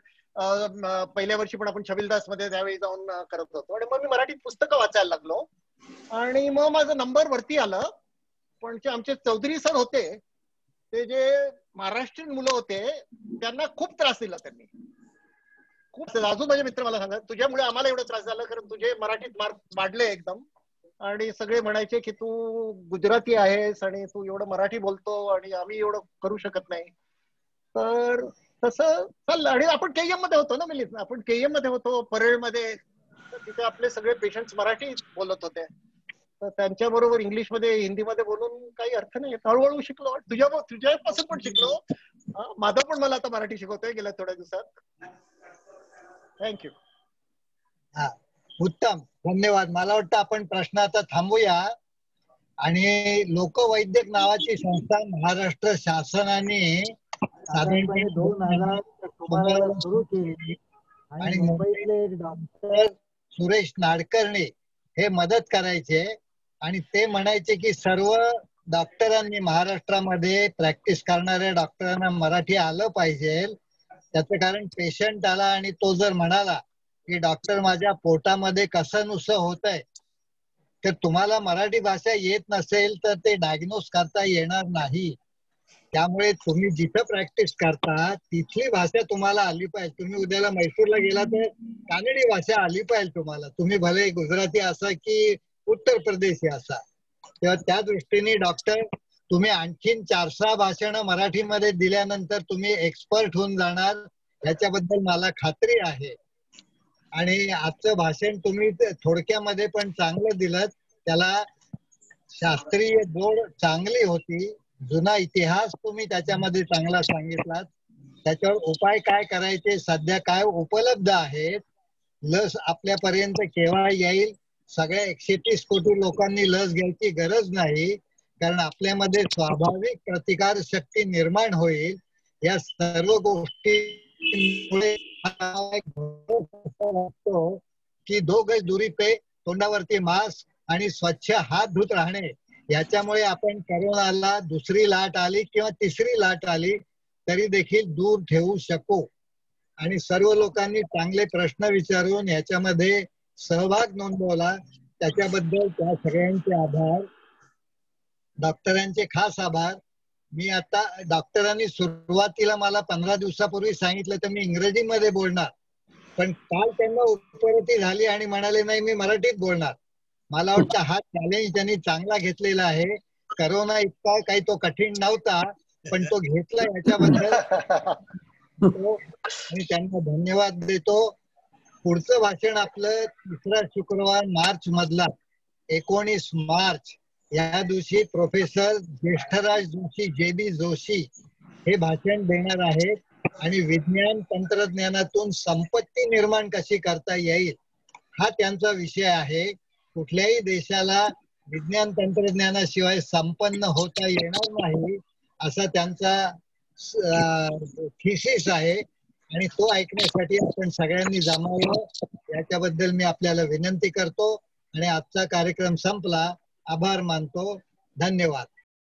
पहिल्या वर्षी पण आपण छबिलदास मध्ये त्यावेळी जाऊन करत होतो. आणि मग मी मराठीत पुस्तकं वाचायला लागलो, आणि मग माझा नंबर वरती आलं. पण जे आमचे चौधरी सर होते, ते जे महाराष्ट्रीयन मुलं होते त्यांना खूप त्रास दिला त्यांनी, खूप. अजून माझे मित्र मला सांगा, तुझ्यामुळे आम्हाला एवढा त्रास झाला, कारण तुझे मराठीत मार्क वाढले एकदम, आणि सगळे म्हणायचे की तू गुजराती आहेस आणि तू एवढं मराठी बोलतो आणि आम्ही एवढं करू शकत नाही. तर तसं चाललं. आणि आपण केएम मध्ये होतो ना मिलिंद, आपण केएम मध्ये होतो परेडमध्ये. तर तिथे आपले सगळे पेशंट्स मराठी बोलत होते. तर त्यांच्याबरोबर इंग्लिशमध्ये हिंदीमध्ये बोलून काही अर्थ नाही. हळूहळू शिकलो, तुझ्यापासून पण शिकलो. माझं पण मला आता मराठी शिकवतोय गेल्या थोड्या दिवसात. थँक्यू. हा, उत्तम, धन्यवाद. मला वाटतं आपण प्रश्न आता थांबूया. आणि लोकवैद्यक नावाची संस्था महाराष्ट्र शासनाने साधारणपणे 2000 सुरू केली, आणि मुंबईतले डॉक्टर सुरेश नाडकर्णी हे मदत करायचे, आणि ते म्हणायचे की सर्व डॉक्टरांनी, महाराष्ट्रामध्ये प्रॅक्टिस करणाऱ्या डॉक्टरांना मराठी आलं पाहिजे. त्याचं कारण पेशंट आला आणि तो जर म्हणाला की डॉक्टर माझ्या पोटामध्ये कसं नुसतं होत आहे, तर तुम्हाला मराठी भाषा येत नसेल तर ते डायग्नोज करता येणार नाही. त्यामुळे तुम्ही जिथं प्रॅक्टिस करता तिथली भाषा तुम्हाला आली पाहिजे. तुम्ही उद्याला मैसूरला गेला तर कानडी भाषा आली पाहिजे तुम्हाला, तुम्ही भले गुजराती असा की उत्तर प्रदेशी असा. तेव्हा त्या दृष्टीने डॉक्टर, तुम्ही आणखीन 4-6 भाषणं मराठीमध्ये दिल्यानंतर तुम्ही एक्सपर्ट होऊन जाणार, याच्याबद्दल मला खात्री आहे. आणि आजचं भाषण तुम्ही थोडक्यामध्ये पण चांगलं दिलं. त्याला शास्त्रीय जोड चांगली होती. जुना इतिहास तुम्ही त्याच्यामध्ये चांगला सांगितलात. त्याच्यावर उपाय काय करायचे, सध्या काय उपलब्ध आहेत, लस आपल्यापर्यंत केव्हा येईल, सगळ्या 130 कोटी लोकांनी लस घ्यायची गरज नाही. कारण आपल्यामध्ये स्वाभाविक प्रतिकार शक्ती निर्माण होईल. या सर्व गोष्टींमुळे वाटतो की 2 गज दुरी पे, तोंडावरती मास्क आणि स्वच्छ हात धुत राहणे, याच्यामुळे आपण करोनाला दुसरी लाट आली किंवा तिसरी लाट आली तरी देखील दूर ठेवू शकू. आणि सर्व लोकांनी चांगले प्रश्न विचारून याच्यामध्ये सहभाग नोंदवला, त्याच्याबद्दल त्या सगळ्यांचे आभार. डॉक्टरांचे खास आभार. मी आता डॉक्टरांनी सुरुवातीला मला 15 दिवसापूर्वी सांगितलं तर मी इंग्रजीमध्ये बोलणार, पण काल त्यांना उपरती झाली आणि म्हणाले नाही मी मराठीत बोलणार. मला वाटतं हा चॅलेंज त्यांनी चांगला घेतलेला आहे. करोना इतका काही तो कठीण नव्हता, पण तो घेतला याच्याबद्दल आणि त्यांना धन्यवाद देतो. पुढचं भाषण आपलं 3रा शुक्रवार मार्च मधला 19 मार्च या दिवशी प्रोफेसर ज्येष्ठराज जोशी JB जोशी हे भाषण देणार आहेत. आणि विज्ञान तंत्रज्ञानातून संपत्ती निर्माण कशी करता येईल हा त्यांचा विषय आहे. कुठल्याही देशाला विज्ञान तंत्रज्ञानाशिवाय संपन्न होता येणार नाही असा त्यांचा थिसिस आहे. आणि तो ऐकण्यासाठी आपण सगळ्यांनी जमावं याच्याबद्दल मी आपल्याला विनंती करतो. आणि आजचा कार्यक्रम संपला. आभार मानतो. धन्यवाद.